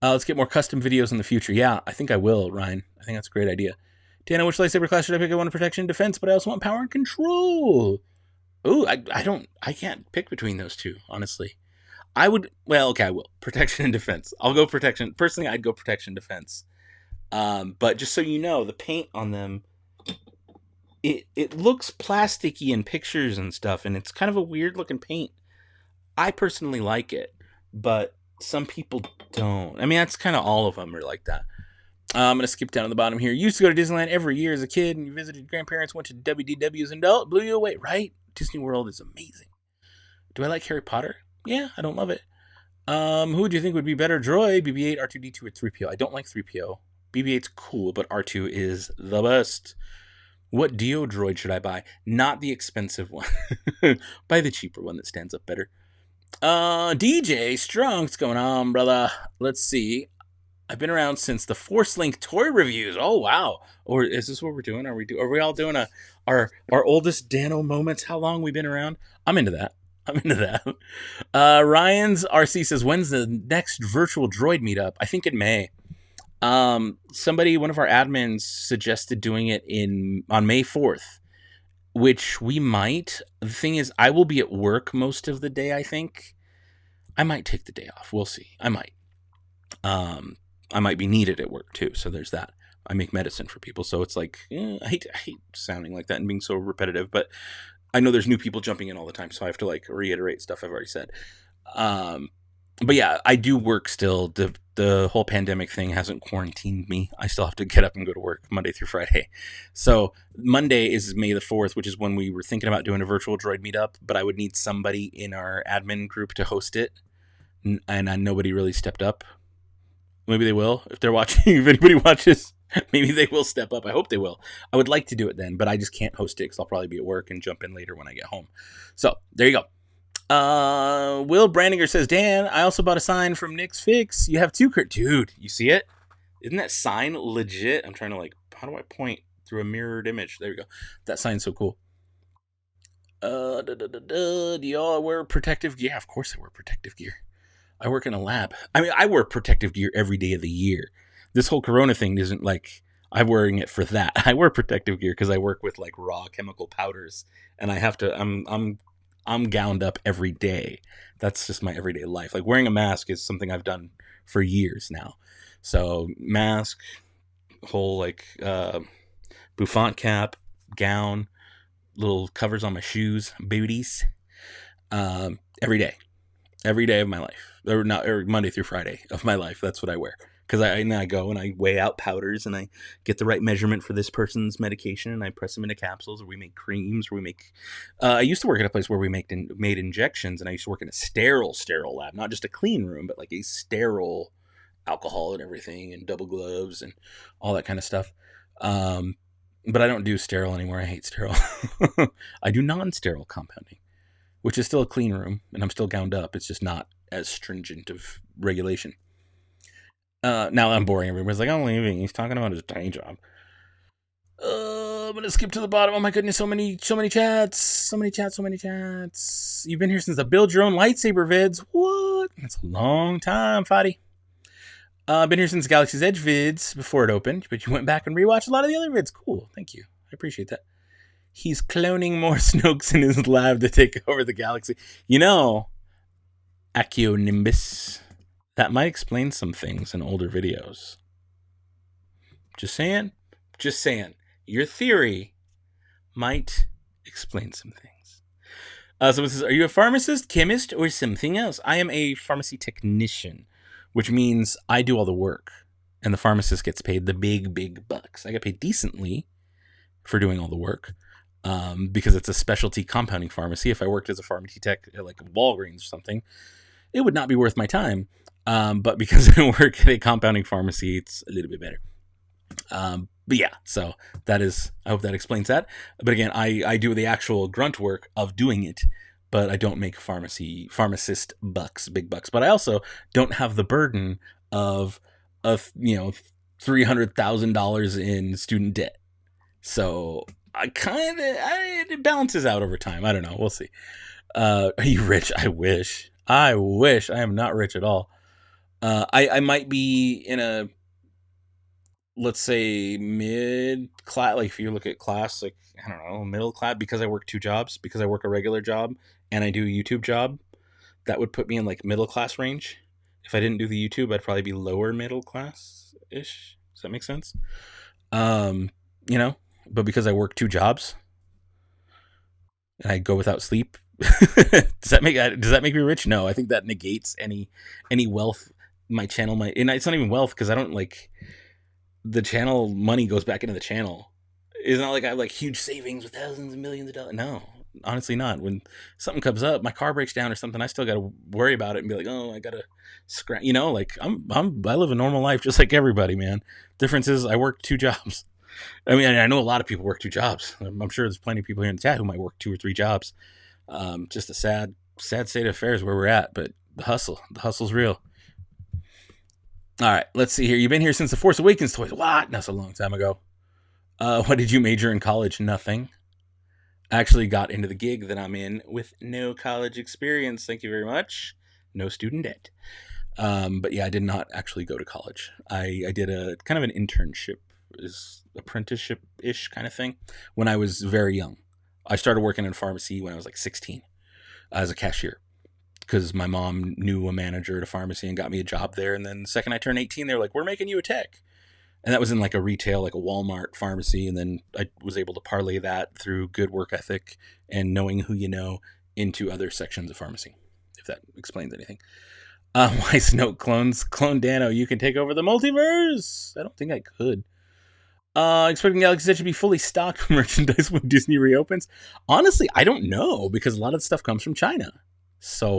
S1: Let's get more custom videos in the future. Yeah, I think I will, Ryan. I think that's a great idea. Dana, which lightsaber class should I pick? I want protection and defense, but I also want power and control. Ooh, I can't pick between those two, honestly. I would, well, okay, I will. Protection and defense. I'll go protection. Personally, I'd go protection defense. But just so you know, the paint on them, it looks plasticky in pictures and stuff, and it's kind of a weird looking paint. I personally like it, but some people don't. I mean, that's kind of all of them are like that. I'm going to skip down to the bottom here. You used to go to Disneyland every year as a kid, and you visited your grandparents, went to WDWs, and blew you away, right? Disney World is amazing. Do I like Harry Potter? Yeah, I don't love it. Who would you think would be better droid? BB-8, R2-D2, or 3PO? I don't like 3PO. BB-8's cool, but R2 is the best. What Dio droid should I buy? Not the expensive one. Buy the cheaper one that stands up better. DJ Strong, what's going on, brother? Let's see. I've been around since the Force Link toy reviews. Oh, wow. Or is this what we're doing? Are we all doing our oldest Dano moments? How long we been around? I'm into that. Ryan's RC says, when's the next virtual droid meetup? I think in May. One of our admins suggested doing it on May 4th, which we might. The thing is, I will be at work most of the day, I think. I might take the day off. We'll see. I might. I might be needed at work too, so there's that. I make medicine for people, so it's like, I hate sounding like that and being so repetitive, but I know there's new people jumping in all the time, so I have to like reiterate stuff I've already said. But yeah, I do work still. The whole pandemic thing hasn't quarantined me. I still have to get up and go to work Monday through Friday. So Monday is May the 4th, which is when we were thinking about doing a virtual droid meetup, but I would need somebody in our admin group to host it, and nobody really stepped up. Maybe they will if they're watching. If anybody watches, maybe they will step up. I hope they will. I would like to do it then, but I just can't host it because I'll probably be at work and jump in later when I get home. So there you go. Will Brandinger says, Dan, I also bought a sign from Nick's Fix. You have two dude, you see it? Isn't that sign legit? I'm trying to how do I point through a mirrored image? There we go. That sign's so cool. Do y'all wear protective gear? Yeah, of course I wear protective gear. I work in a lab. I mean, I wear protective gear every day of the year. This whole Corona thing isn't like I'm wearing it for that. I wear protective gear because I work with like raw chemical powders, and I have to. I'm gowned up every day. That's just my everyday life. Like wearing a mask is something I've done for years now. So mask, whole bouffant cap, gown, little covers on my shoes, booties, every day of my life. Or Monday through Friday of my life. That's what I wear. Because I go and I weigh out powders and I get the right measurement for this person's medication and I press them into capsules, or we make creams, or we make... I used to work at a place where we made injections, and I used to work in a sterile lab. Not just a clean room, but like a sterile alcohol and everything, and double gloves and all that kind of stuff. But I don't do sterile anymore. I hate sterile. I do non-sterile compounding, which is still a clean room, and I'm still gowned up. It's just not as stringent of regulation. Now I'm boring. Everybody's like, I'm leaving. He's talking about his day job. I'm going to skip to the bottom. Oh my goodness, so many chats. You've been here since the build your own lightsaber vids. What? That's a long time, Fadi. I've been here since Galaxy's Edge vids before it opened, but you went back and rewatched a lot of the other vids. Cool. Thank you. I appreciate that. He's cloning more Snokes in his lab to take over the galaxy. You know, Achyonimbus, that might explain some things in older videos. Just saying. Just saying. Your theory might explain some things. So it says, are you a pharmacist, chemist, or something else? I am a pharmacy technician, which means I do all the work, and the pharmacist gets paid the big bucks. I get paid decently for doing all the work, because it's a specialty compounding pharmacy. If I worked as a pharmacy tech at like Walgreens or something, it would not be worth my time. But because I work at a compounding pharmacy, it's a little bit better. But yeah, so that is, I hope that explains that. But again, I do the actual grunt work of doing it, but I don't make pharmacist bucks, big bucks. But I also don't have the burden of $300,000 in student debt. So it balances out over time. I don't know. We'll see. Are you rich? I wish. I am not rich at all. I might be in a, let's say, mid class. Like if you look at class, like, I don't know, middle class, because I work 2 jobs, because I work a regular job and I do a YouTube job, that would put me in like middle class range. If I didn't do the YouTube, I'd probably be lower middle class ish. Does that make sense? But because I work 2 jobs and I go without sleep, does that make me rich? No, I think that negates any wealth my channel might. And it's not even wealth, because I don't like, the channel money goes back into the channel. It's not like I have like huge savings with thousands of millions of dollars. No, honestly not. When something comes up, my car breaks down or something, I still got to worry about it and be like, oh, I gotta scrap. Like I live a normal life just like everybody, man. Difference is I work 2 jobs. I mean, I know a lot of people work 2 jobs. I'm sure there's plenty of people here in the chat who might work 2 or 3 jobs. Just a sad state of affairs where we're at, but the hustle's real. All right, let's see here. You've been here since The Force Awakens toys. What? That's a long time ago. What did you major in college? Nothing. I actually got into the gig that I'm in with no college experience. Thank you very much. No student debt. But yeah, I did not actually go to college. I did a kind of an internship, apprenticeship-ish kind of thing when I was very young. I started working in a pharmacy when I was like 16 as a cashier, because my mom knew a manager at a pharmacy and got me a job there. And then the second I turned 18, they were like, we're making you a tech. And that was in like a retail, like a Walmart pharmacy. And then I was able to parlay that through good work ethic and knowing who you know into other sections of pharmacy, if that explains anything. Why Snoke clones? Clone Dano, you can take over the multiverse. I don't think I could. Expecting Galaxy's Edge to be fully stocked merchandise when Disney reopens. Honestly, I don't know, because a lot of stuff comes from China. So,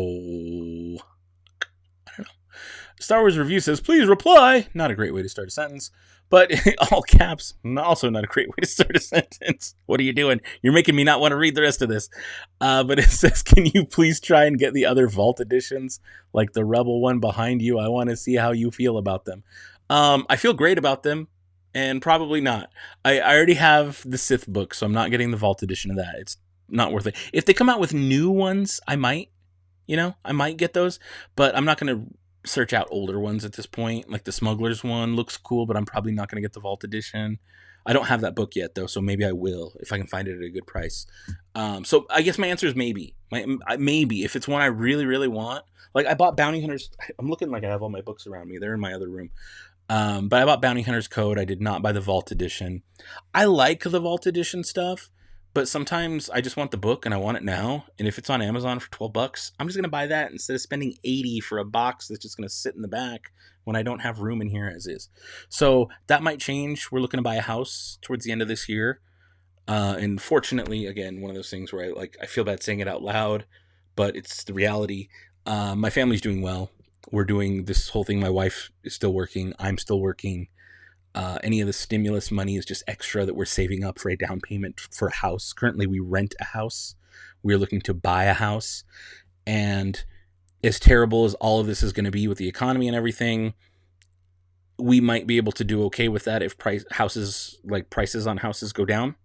S1: I don't know. Star Wars Review says, please reply. Not a great way to start a sentence. But all caps, also not a great way to start a sentence. What are you doing? You're making me not want to read the rest of this. But it says, can you please try and get the other Vault editions? Like the Rebel one behind you. I want to see how you feel about them. I feel great about them. And probably not. I already have the Sith book, so I'm not getting the Vault edition of that. It's not worth it. If they come out with new ones, I might. I might get those. But I'm not going to search out older ones at this point. Like the Smuggler's one looks cool, but I'm probably not going to get the Vault edition. I don't have that book yet, though, so maybe I will if I can find it at a good price. So I guess my answer is maybe. Maybe. If it's one I really, really want. Like I bought Bounty Hunters. I'm looking like I have all my books around me. They're in my other room. But I bought Bounty Hunter's Code. I did not buy the Vault Edition. I like the Vault Edition stuff, but sometimes I just want the book and I want it now. And if it's on Amazon for $12, I'm just going to buy that instead of spending $80 for a box that's just going to sit in the back when I don't have room in here as is. So that might change. We're looking to buy a house towards the end of this year. And fortunately, again, one of those things where I feel bad saying it out loud, but it's the reality. My family's doing well. We're doing this whole thing. My wife is still working. I'm still working. Any of the stimulus money is just extra that we're saving up for a down payment for a house. Currently, we rent a house. We're looking to buy a house. And as terrible as all of this is going to be with the economy and everything, we might be able to do okay with that if prices on houses go down.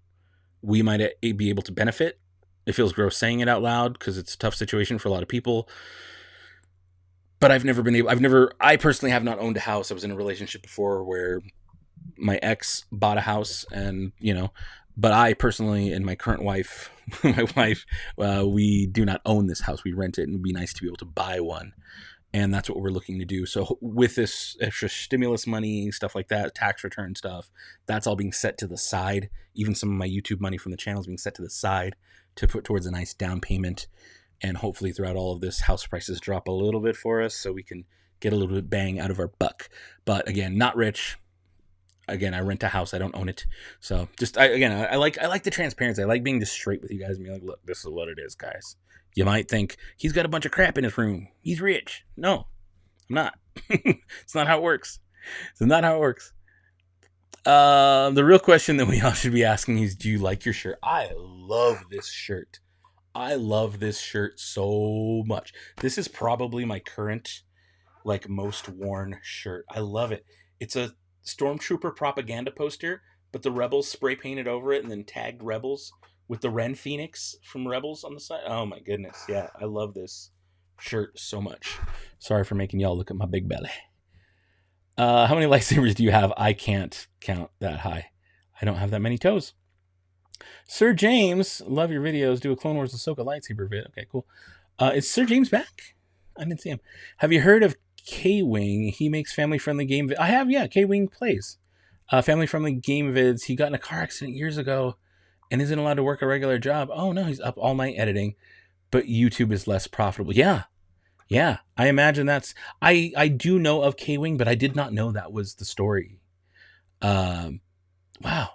S1: We might be able to benefit. It feels gross saying it out loud because it's a tough situation for a lot of people. But I personally have not owned a house. I was in a relationship before where my ex bought a house and, But I personally and my current wife, we do not own this house. We rent it, and it would be nice to be able to buy one. And that's what we're looking to do. So with this extra stimulus money, stuff like that, tax return stuff, that's all being set to the side. Even some of my YouTube money from the channel is being set to the side to put towards a nice down payment. And hopefully throughout all of this, house prices drop a little bit for us so we can get a little bit bang out of our buck. But again, not rich. Again, I rent a house. I don't own it. So just, I like the transparency. I like being just straight with you guys and being like, look, this is what it is, guys. You might think he's got a bunch of crap in his room. He's rich. No, I'm not. It's not how it works. It's not how it works. The real question that we all should be asking is, do you like your shirt? I love this shirt. I love this shirt so much. This is probably my current, like, most worn shirt. I love it. It's a Stormtrooper propaganda poster, but the Rebels spray painted over it and then tagged Rebels with the Ren Phoenix from Rebels on the side. Oh my goodness. Yeah, I love this shirt so much. Sorry for making y'all look at my big belly. How many lightsabers do you have? I can't count that high. I don't have that many toes. Sir James, love your videos. Do a Clone Wars Ahsoka lightsaber vid. Okay, cool. Is Sir James back? I didn't see him. Have you heard of K-Wing? He makes family-friendly game I have, yeah. K-Wing plays family-friendly game vids. He got in a car accident years ago and isn't allowed to work a regular job. Oh no, he's up all night editing, but YouTube is less profitable. Yeah, I imagine that's, I do know of K-Wing, but I did not know that was the story. Wow,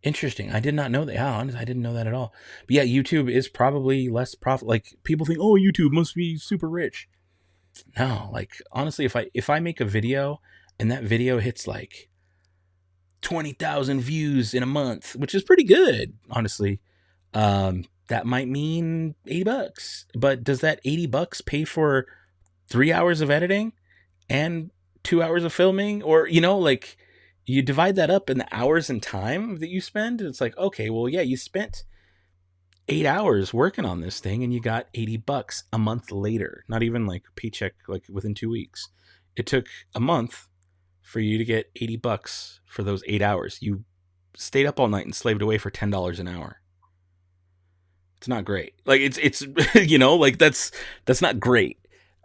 S1: interesting. I did not know that. Yeah, honestly, I didn't know that at all. But yeah, YouTube is probably less profit. Like, people think, oh, YouTube must be super rich. No, like, honestly, if I make a video and that video hits like 20,000 views in a month, which is pretty good, honestly, that might mean $80. But does that $80 pay for 3 hours of editing and 2 hours of filming? Or, like, you divide that up in the hours and time that you spend, it's like, okay, well, yeah, you spent 8 hours working on this thing and you got $80 a month later. Not even like paycheck, like within 2 weeks. It took a month for you to get $80 for those 8 hours. You stayed up all night and slaved away for $10 an hour. It's not great. Like, it's like, that's not great.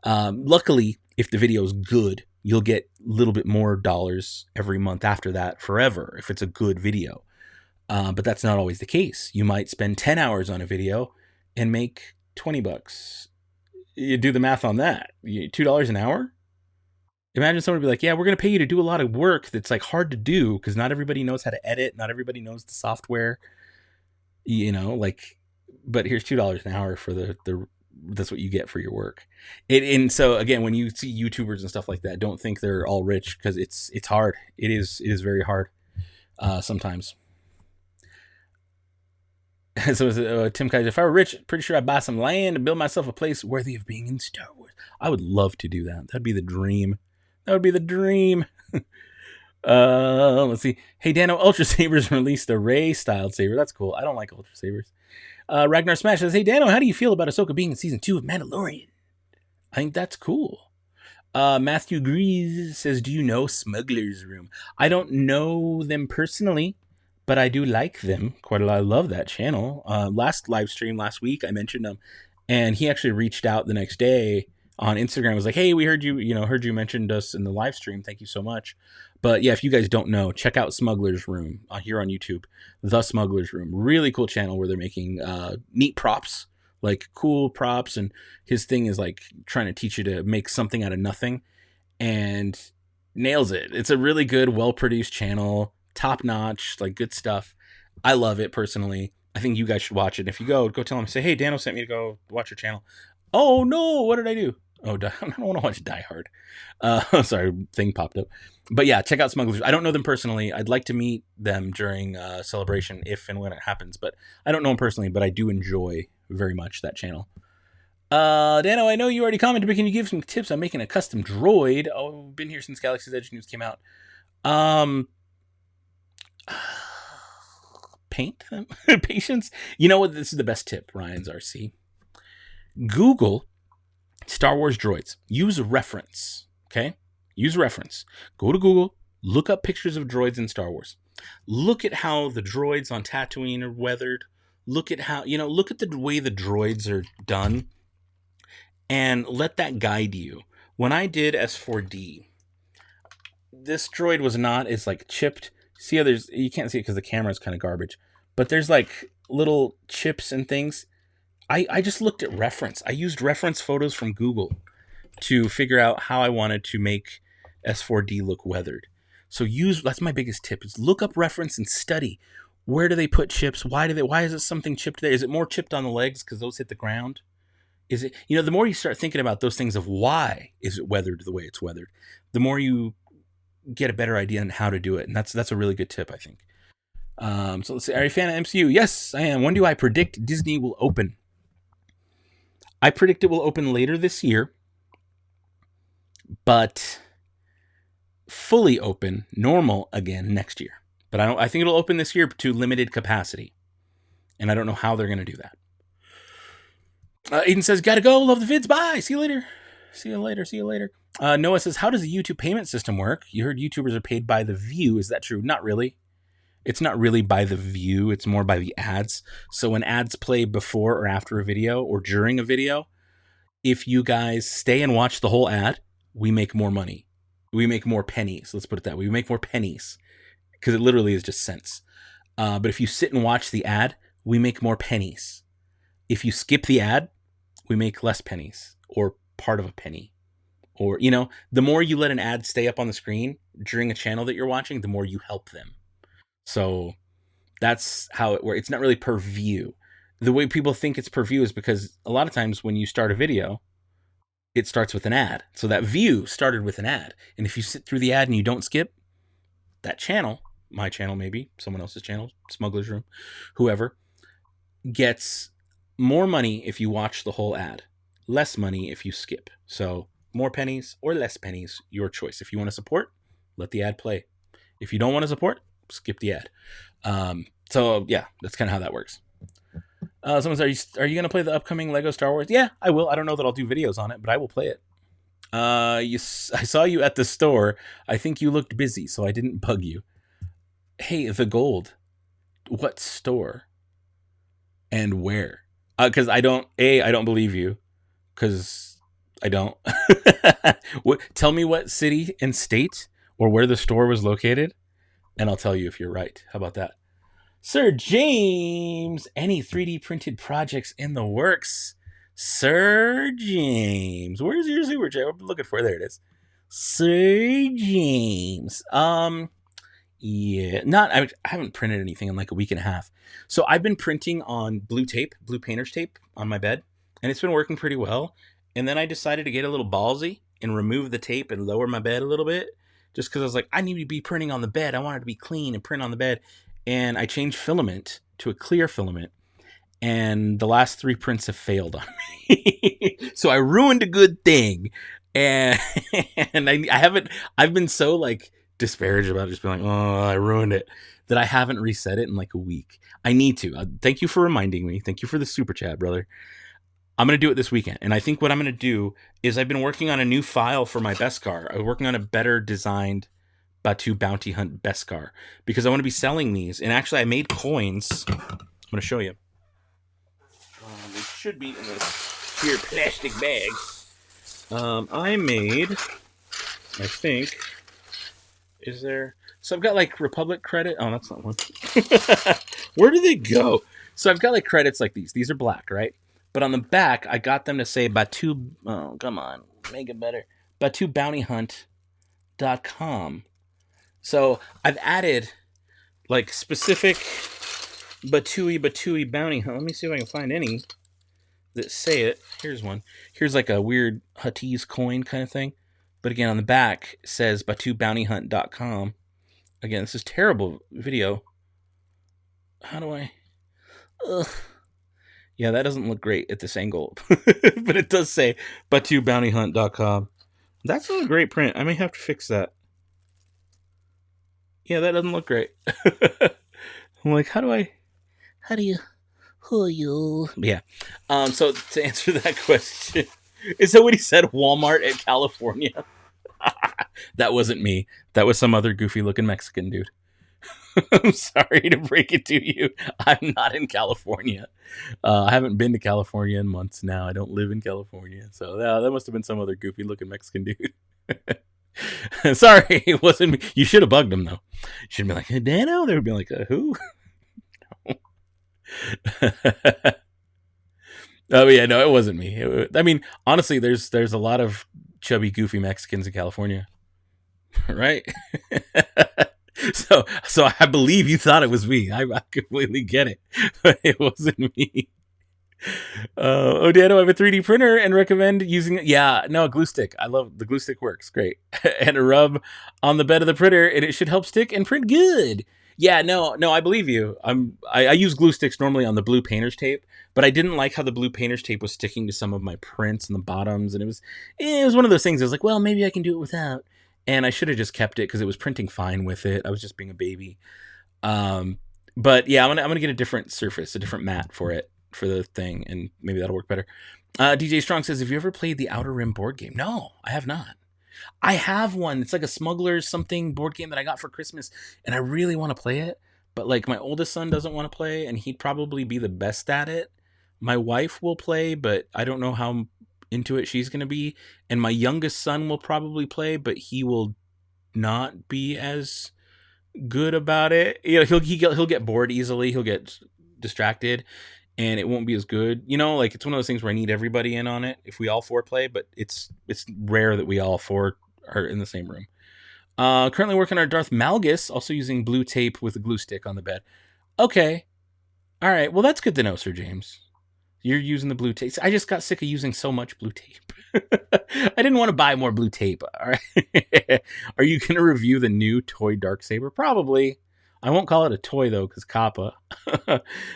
S1: Luckily, if the video is good, you'll get a little bit more dollars every month after that forever if it's a good video. But that's not always the case. You might spend 10 hours on a video and make $20. You do the math on that. $2 an hour? Imagine someone would be like, yeah, we're going to pay you to do a lot of work that's like hard to do because not everybody knows how to edit. Not everybody knows the software, but here's $2 an hour for the that's what you get for your work. And so again, when you see YouTubers and stuff like that, don't think they're all rich, because it's hard. It is very hard sometimes. So Tim Kaiser, if I were rich, pretty sure I'd buy some land and build myself a place worthy of being in Star Wars. I would love to do that. That'd be the dream. That would be the dream. Let's see. Hey, Dano, Ultra Sabers released a Rey-styled saber. That's cool. I don't like Ultra Sabers. Ragnar Smash says, hey, Dano, how do you feel about Ahsoka being in Season 2 of Mandalorian? I think that's cool. Matthew Grease says, do you know Smuggler's Room? I don't know them personally, but I do like them quite a lot. I love that channel. Last live stream last week, I mentioned them, and he actually reached out the next day on Instagram. Was like, hey, we heard you mentioned us in the live stream. Thank you so much. But yeah, if you guys don't know, check out Smuggler's Room here on YouTube. The Smuggler's Room, really cool channel where they're making neat props, like cool props, and his thing is like trying to teach you to make something out of nothing, and nails it. It's a really good, well-produced channel. Top notch, like, good stuff. I love it personally. I think you guys should watch it. If you go tell him, say, hey, Dano sent me to go watch your channel. Oh no, what did I do? Oh, I don't want to watch Die Hard. Sorry, thing popped up. But yeah, check out Smugglers. I don't know them personally. I'd like to meet them during Celebration if and when it happens, but I don't know them personally, but I do enjoy very much that channel. Dano, I know you already commented, but can you give some tips on making a custom droid? Oh, been here since Galaxy's Edge news came out. Paint them. Patience. You know what? This is the best tip, Ryan's RC. Google Star Wars droids. Use a reference. Okay? Use a reference. Go to Google, look up pictures of droids in Star Wars. Look at how the droids on Tatooine are weathered. Look at how, look at the way the droids are done, and let that guide you. When I did S4D, this droid was not as like chipped. See how you can't see it because the camera is kind of garbage, but there's like little chips and things. I just looked at reference. I used reference photos from Google to figure out how I wanted to make S4D look weathered. So that's my biggest tip, is look up reference and study. Where do they put chips? Why is it something chipped there? Is it more chipped on the legs because those hit the ground? Is it, the more you start thinking about those things of why is it weathered the way it's weathered, the more you get a better idea on how to do it. And that's a really good tip, I think. So let's see. Are you a fan of MCU? Yes, I am. When do I predict Disney will open? I predict it will open later this year, but fully open, normal again next year. But I think it'll open this year to limited capacity, and I don't know how they're going to do that. Aiden says, "Gotta go. Love the vids. Bye. See you later. See you later. See you later." Noah says, "How does the YouTube payment system work? You heard YouTubers are paid by the view. Is that true?" Not really. It's not really by the view. It's more by the ads. So when ads play before or after a video or during a video, if you guys stay and watch the whole ad, we make more money. We make more pennies. Let's put it that way. We make more pennies because it literally is just cents. But if you sit and watch the ad, we make more pennies. If you skip the ad, we make less pennies or part of a penny. Or, the more you let an ad stay up on the screen during a channel that you're watching, the more you help them. So that's how it works. It's not really per view. The way people think it's per view is because a lot of times when you start a video, it starts with an ad. So that view started with an ad. And if you sit through the ad and you don't skip, that channel, my channel maybe, someone else's channel, Smuggler's Room, whoever, gets more money if you watch the whole ad, less money if you skip. So more pennies or less pennies, your choice. If you want to support, let the ad play. If you don't want to support, skip the ad. So yeah, that's kind of how that works. Someone says, are you going to play the upcoming Lego Star Wars? Yeah, I will. I don't know that I'll do videos on it, but I will play it. I saw you at the store. I think you looked busy, so I didn't bug you. Hey, the gold. What store? And where? Because I don't believe you. Because I don't. Tell me what city and state or where the store was located, and I'll tell you if you're right. How about that? Sir James, any 3D printed projects in the works? Sir James, where's your super chat? I'm looking for. There it is. Sir James. Yeah, I haven't printed anything in like a week and a half. So I've been printing on blue painter's tape on my bed, and it's been working pretty well. And then I decided to get a little ballsy and remove the tape and lower my bed a little bit, just because I was like, I need to be printing on the bed. I wanted to be clean and print on the bed. And I changed filament to a clear filament, and the last 3 prints have failed on me. So I ruined a good thing, and I've been so like disparaged about it, just being like, oh, I ruined it, that I haven't reset it in like a week. I need to. Thank you for reminding me. Thank you for the super chat, brother. I'm going to do it this weekend. And I think what I'm going to do is I've been working on a new file for my Beskar. I'm working on a better designed Batu Bounty Hunt Beskar, because I want to be selling these. And actually, I made coins. I'm going to show you. They should be in this here plastic bag. I made, I think, is there... So I've got like Republic credit. Oh, that's not one. Where do they go? So I've got like credits like these. These are black, right? But on the back, I got them to say Batu... Oh, come on. Make it better. BatuBountyHunt.com. So I've added like specific Batui bounty hunt. Let me see if I can find any that say it. Here's one. Here's like a weird Huttese coin kind of thing. But again, on the back says BatuBountyHunt.com. Again, this is terrible video. How do I... Ugh. Yeah, that doesn't look great at this angle. But it does say BatuBountyHunt.com. That's not a great print. I may have to fix that. Yeah, that doesn't look great. I'm like, who are you? Yeah. So to answer that question, is that what he said? Walmart in California? That wasn't me. That was some other goofy looking Mexican dude. I'm sorry to break it to you. I'm not in California. I haven't been to California in months now. I don't live in California. So that must have been some other goofy looking Mexican dude. Sorry, it wasn't me. You should have bugged him, though. You should have been like, hey, Dano? They would be like, who? Oh, yeah, no, it wasn't me. I mean, honestly, there's a lot of chubby, goofy Mexicans in California. Right? So I believe you thought it was me. I completely get it, but it wasn't me. Dano, I have a 3D printer and recommend using it. Yeah, no, a glue stick. I love the glue stick, works great. And a rub on the bed of the printer, and it should help stick and print good. Yeah, no, I believe you. I use glue sticks normally on the blue painter's tape, but I didn't like how the blue painter's tape was sticking to some of my prints and the bottoms, and it was one of those things. I was like, well, maybe I can do it without, and I should have just kept it because it was printing fine with it. I was just being a baby. But yeah, I'm gonna get a different surface, a different mat for it, for the thing, and maybe that'll work better. DJ Strong says, have you ever played the Outer Rim board game? No, I have not. I have one. It's like a Smuggler's something board game that I got for Christmas, and I really want to play it, but like my oldest son doesn't want to play, and he'd probably be the best at it. My wife will play, but I don't know how into it she's going to be, and my youngest son will probably play, but he will not be as good about it. You know, he'll get bored easily. He'll get distracted, and it won't be as good. You know, like it's one of those things where I need everybody in on it if we all four play, but it's rare that we all four are in the same room. Currently working on Darth Malgus, also using blue tape with a glue stick on the bed. Okay. All right. Well, that's good to know, Sir James. You're using the blue tape. I just got sick of using so much blue tape. I didn't want to buy more blue tape. All right. Are you going to review the new toy Darksaber? Probably. I won't call it a toy, though, because Kappa.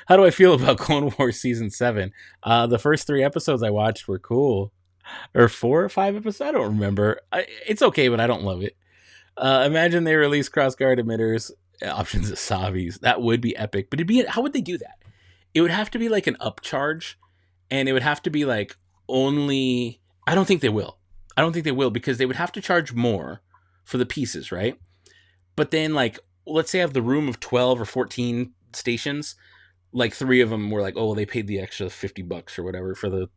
S1: How do I feel about Clone Wars Season 7? The first 3 episodes I watched were cool. Or 4 or 5 episodes? I don't remember. It's okay, but I don't love it. Imagine they release crossguard emitters, options of Savis. That would be epic. But how would they do that? It would have to be like an upcharge, and it would have to be like only... I don't think they will. Because they would have to charge more for the pieces, right? But then, like, let's say I have the room of 12 or 14 stations. Like 3 of them were like, oh, well, they paid the extra $50 or whatever for the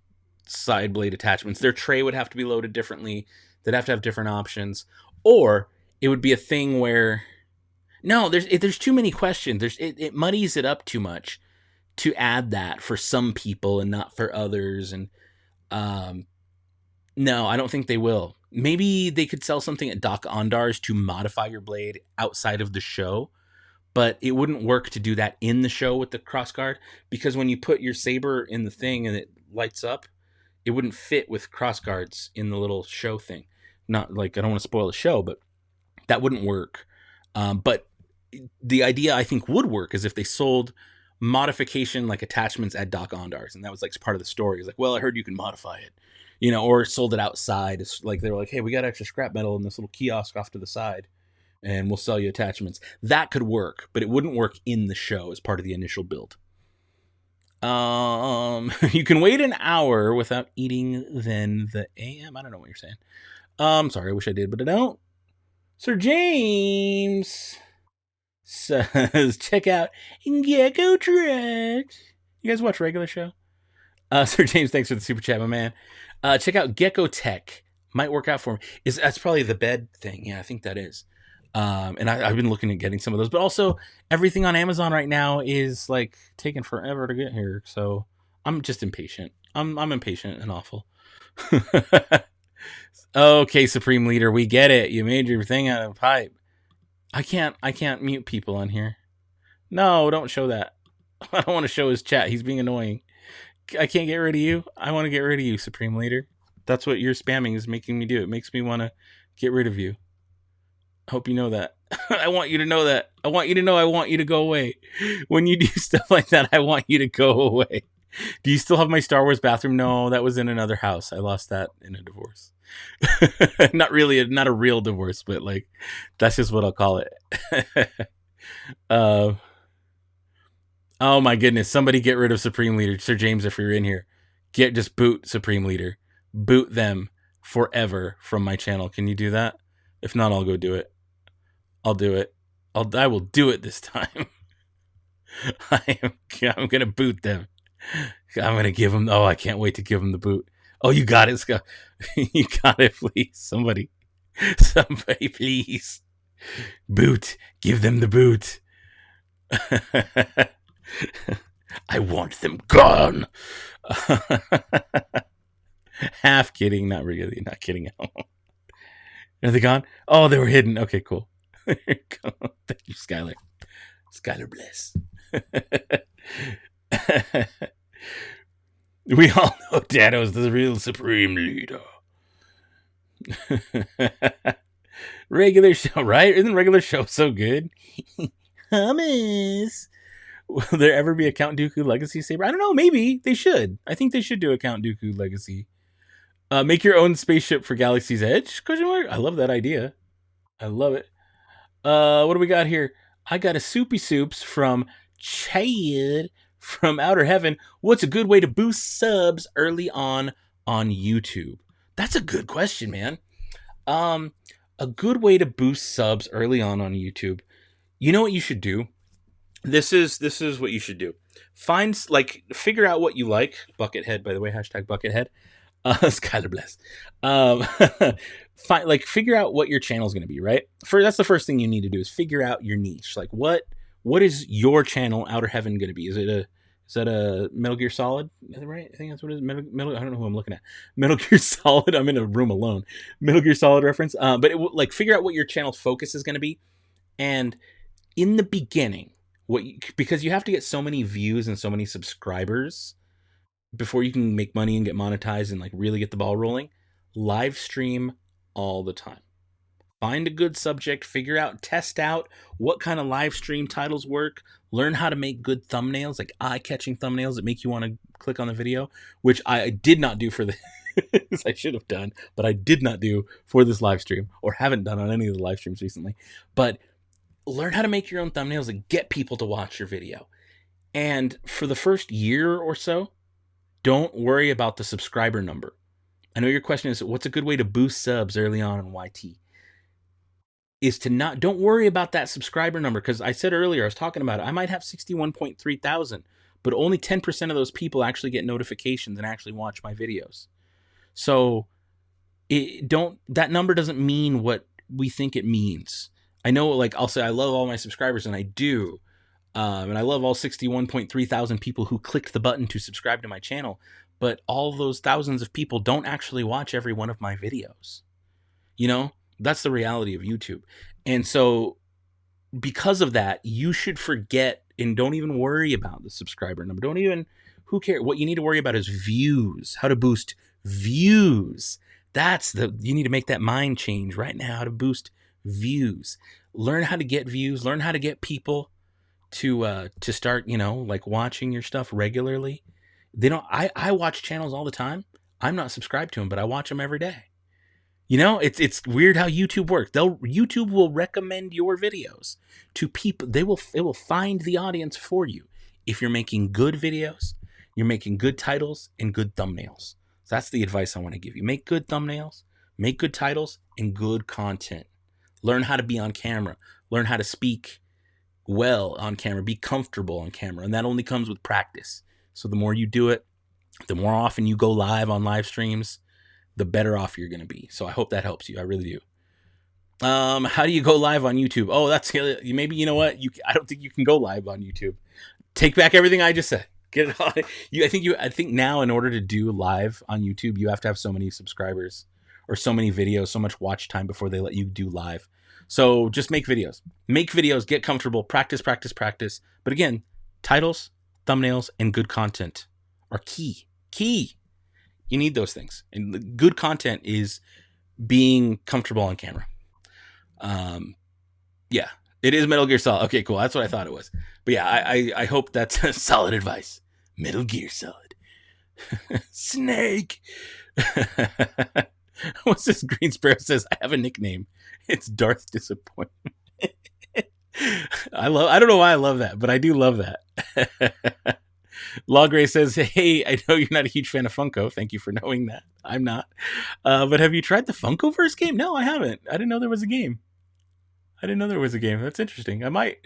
S1: side blade attachments. Their tray would have to be loaded differently. They'd have to have different options. Or it would be a thing where... No, there's too many questions. It muddies it up too much to add that for some people and not for others. And no, I don't think they will. Maybe they could sell something at Doc Ondar's to modify your blade outside of the show, but it wouldn't work to do that in the show with the crossguard, because when you put your saber in the thing and it lights up, it wouldn't fit with crossguards in the little show thing. Not like, I don't want to spoil the show, but that wouldn't work. But the idea I think would work is if they sold modification like attachments at Doc Ondar's, and that was like part of the story. It's like, well, I heard you can modify it, you know, or sold it outside. It's like they were like, hey, we got extra scrap metal in this little kiosk off to the side, and we'll sell you attachments. That could work, but it wouldn't work in the show as part of the initial build. You can wait an hour without eating then the AM. I don't know what you're saying. Sorry, I wish I did, but I don't. Sir James says, check out Gecko Tracks. You guys watch regular show? Sir James, thanks for the super chat, my man. Check out Gecko Tech. Might work out for me. That's probably the bed thing. Yeah, I think that is. And I've been looking at getting some of those, but also everything on Amazon right now is like taking forever to get here. So I'm just impatient. I'm impatient and awful. Okay, Supreme Leader, we get it. You made your thing out of pipe. I can't mute people on here. No, don't show that. I don't want to show his chat. He's being annoying. I can't get rid of you. I want to get rid of you, Supreme Leader. That's what your spamming is making me do. It makes me want to get rid of you. I hope you know that. I want you to know that. I want you to know I want you to go away. When you do stuff like that, I want you to go away. Do you still have my Star Wars bathroom? No, that was in another house. I lost that in a divorce. Not really, not a real divorce, but like, that's just what I'll call it. Oh my goodness. Somebody get rid of Supreme Leader. Sir James, if you're in here, just boot Supreme Leader. Boot them forever from my channel. Can you do that? If not, I'll go do it. I'll do it. I will do it this time. I'm gonna boot them. I'm gonna give them. Oh, I can't wait to give them the boot. Oh, you got it, Scott. You got it, please. Somebody, please. Boot. Give them the boot. I want them gone. Half kidding, not really, not kidding. Are they gone? Oh, they were hidden. Okay, cool. Thank you, Skylar. Skylar bless. We all know Dano's the real supreme leader. Regular show, right? Isn't regular show so good? Hummus. Will there ever be a Count Dooku Legacy saber? I don't know. Maybe they should. I think they should do a Count Dooku Legacy. Make your own spaceship for Galaxy's Edge? Question mark. I love that idea. I love it. What do we got here? I got a Soupy Soups from Chad from Outer Heaven. What's a good way to boost subs early on YouTube? That's a good question, man. A good way to boost subs early on YouTube. You know what you should do? This is what you should do. Figure out what you like. Buckethead, by the way, hashtag Buckethead. Skylar bless. Figure out what your channel is going to be, right? That's the first thing you need to do is figure out your niche. Like what is your channel Outer Heaven going to be? Is that a Metal Gear Solid? Is that right? I think that's what it is. Metal I don't know who I'm looking at. Metal Gear Solid. I'm in a room alone. Metal Gear Solid reference. But figure out what your channel's focus is going to be. And in the beginning, because you have to get so many views and so many subscribers before you can make money and get monetized and really get the ball rolling, live stream all the time. Find a good subject, test out what kind of live stream titles work, learn how to make good thumbnails, like eye-catching thumbnails that make you want to click on the video, which I did not do for this. I should have done, but I did not do for this live stream, or haven't done on any of the live streams recently. But learn how to make your own thumbnails and get people to watch your video. And for the first year or so, don't worry about the subscriber number. I know your question is, what's a good way to boost subs early on in YT? Don't worry about that subscriber number, because I said earlier, I was talking about it, I might have 61.3 thousand, but only 10% of those people actually get notifications and actually watch my videos. So that number doesn't mean what we think it means. I know, I'll say I love all my subscribers, and I do. And I love all 61.3 thousand people who clicked the button to subscribe to my channel. But all those thousands of people don't actually watch every one of my videos. That's the reality of YouTube. And so because of that, you should forget and don't even worry about the subscriber number. Who cares? What you need to worry about is views, how to boost views. You need to make that mind change right now, how to boost views. Learn how to get views, learn how to get people to start, watching your stuff regularly. I watch channels all the time. I'm not subscribed to them, but I watch them every day. It's weird how YouTube works. YouTube will recommend your videos to people. It will find the audience for you if you're making good videos, you're making good titles and good thumbnails. So that's the advice I want to give you. Make good thumbnails, make good titles, and good content. Learn how to be on camera. Learn how to speak well on camera. Be comfortable on camera. And that only comes with practice. So the more you do it, the more often you go live on live streams, the better off you're going to be. So I hope that helps you. I really do. How do you go live on YouTube? Oh, that's maybe, you know what? I don't think you can go live on YouTube. Take back everything I just said. Get it on. I think now, in order to do live on YouTube, you have to have so many subscribers or so many videos, so much watch time before they let you do live. So just make videos. Make videos, get comfortable, practice. But again, titles, thumbnails, and good content are key. You need those things. And good content is being comfortable on camera. Yeah, it is Metal Gear Solid. Okay, cool. That's what I thought it was. But yeah, I hope that's solid advice. Metal Gear Solid. Snake. What's this? Green Sparrow says, I have a nickname. It's Darth Disappointment. I don't know why I love that, but I do love that. Lawgray says, hey, I know you're not a huge fan of Funko. Thank you for knowing that. I'm not. But have you tried the Funkoverse game? No, I haven't. I didn't know there was a game. I didn't know there was a game. That's interesting. I might.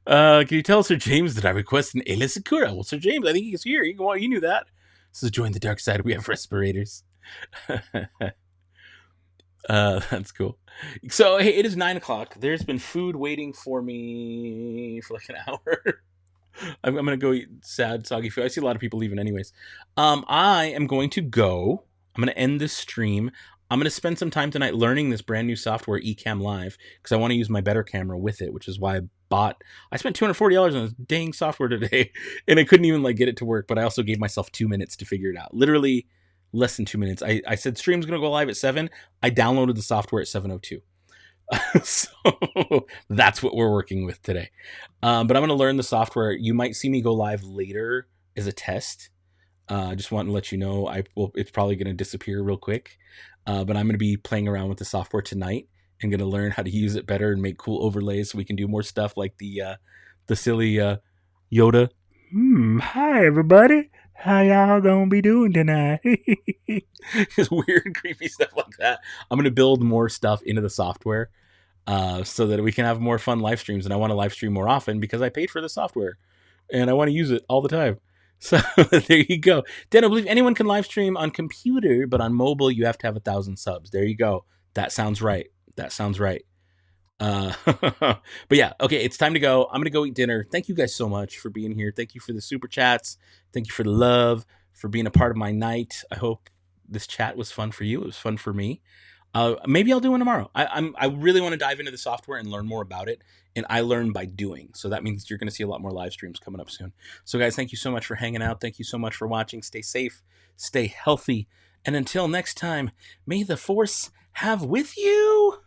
S1: Can you tell Sir James that I request an Aila Sakura? Well, Sir James, I think he's here. You knew that. So join the dark side. We have respirators. That's cool. So hey, it is 9 o'clock. There's been food waiting for me for like an hour. I'm gonna go eat sad, soggy food. I see a lot of people leaving anyways. I am going to go. I'm gonna end this stream. I'm gonna spend some time tonight learning this brand new software, Ecamm Live, because I want to use my better camera with it, which is why I spent $240 on this dang software today, and I couldn't even like get it to work. But I also gave myself 2 minutes to figure it out. Literally less than 2 minutes. I said stream's gonna go live at 7. I downloaded the software at 7:02. So that's what we're working with today. But I'm going to learn the software. You might see me go live later as a test. I just want to let you know it's probably going to disappear real quick. But I'm going to be playing around with the software tonight and going to learn how to use it better and make cool overlays so we can do more stuff like the silly Yoda. Hi everybody. How y'all gonna be doing tonight? Just weird, creepy stuff like that. I'm gonna build more stuff into the software so that we can have more fun live streams. And I want to live stream more often because I paid for the software and I want to use it all the time. So there you go. Dan, I believe anyone can live stream on computer, but on mobile you have to have 1,000 subs. There you go. That sounds right. That sounds right. But yeah, okay, it's time to go. I'm gonna go eat dinner. Thank you guys so much for being here. Thank you for the super chats. Thank you for the love, for being a part of my night. I hope this chat was fun for you. It was fun for me. Maybe I'll do one tomorrow. I really want to dive into the software and learn more about it. And I learn by doing. So that means you're going to see a lot more live streams coming up soon. So guys, thank you so much for hanging out. Thank you so much for watching. Stay safe, stay healthy. And until next time, may the force have with you.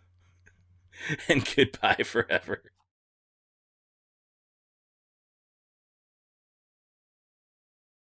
S1: And goodbye forever.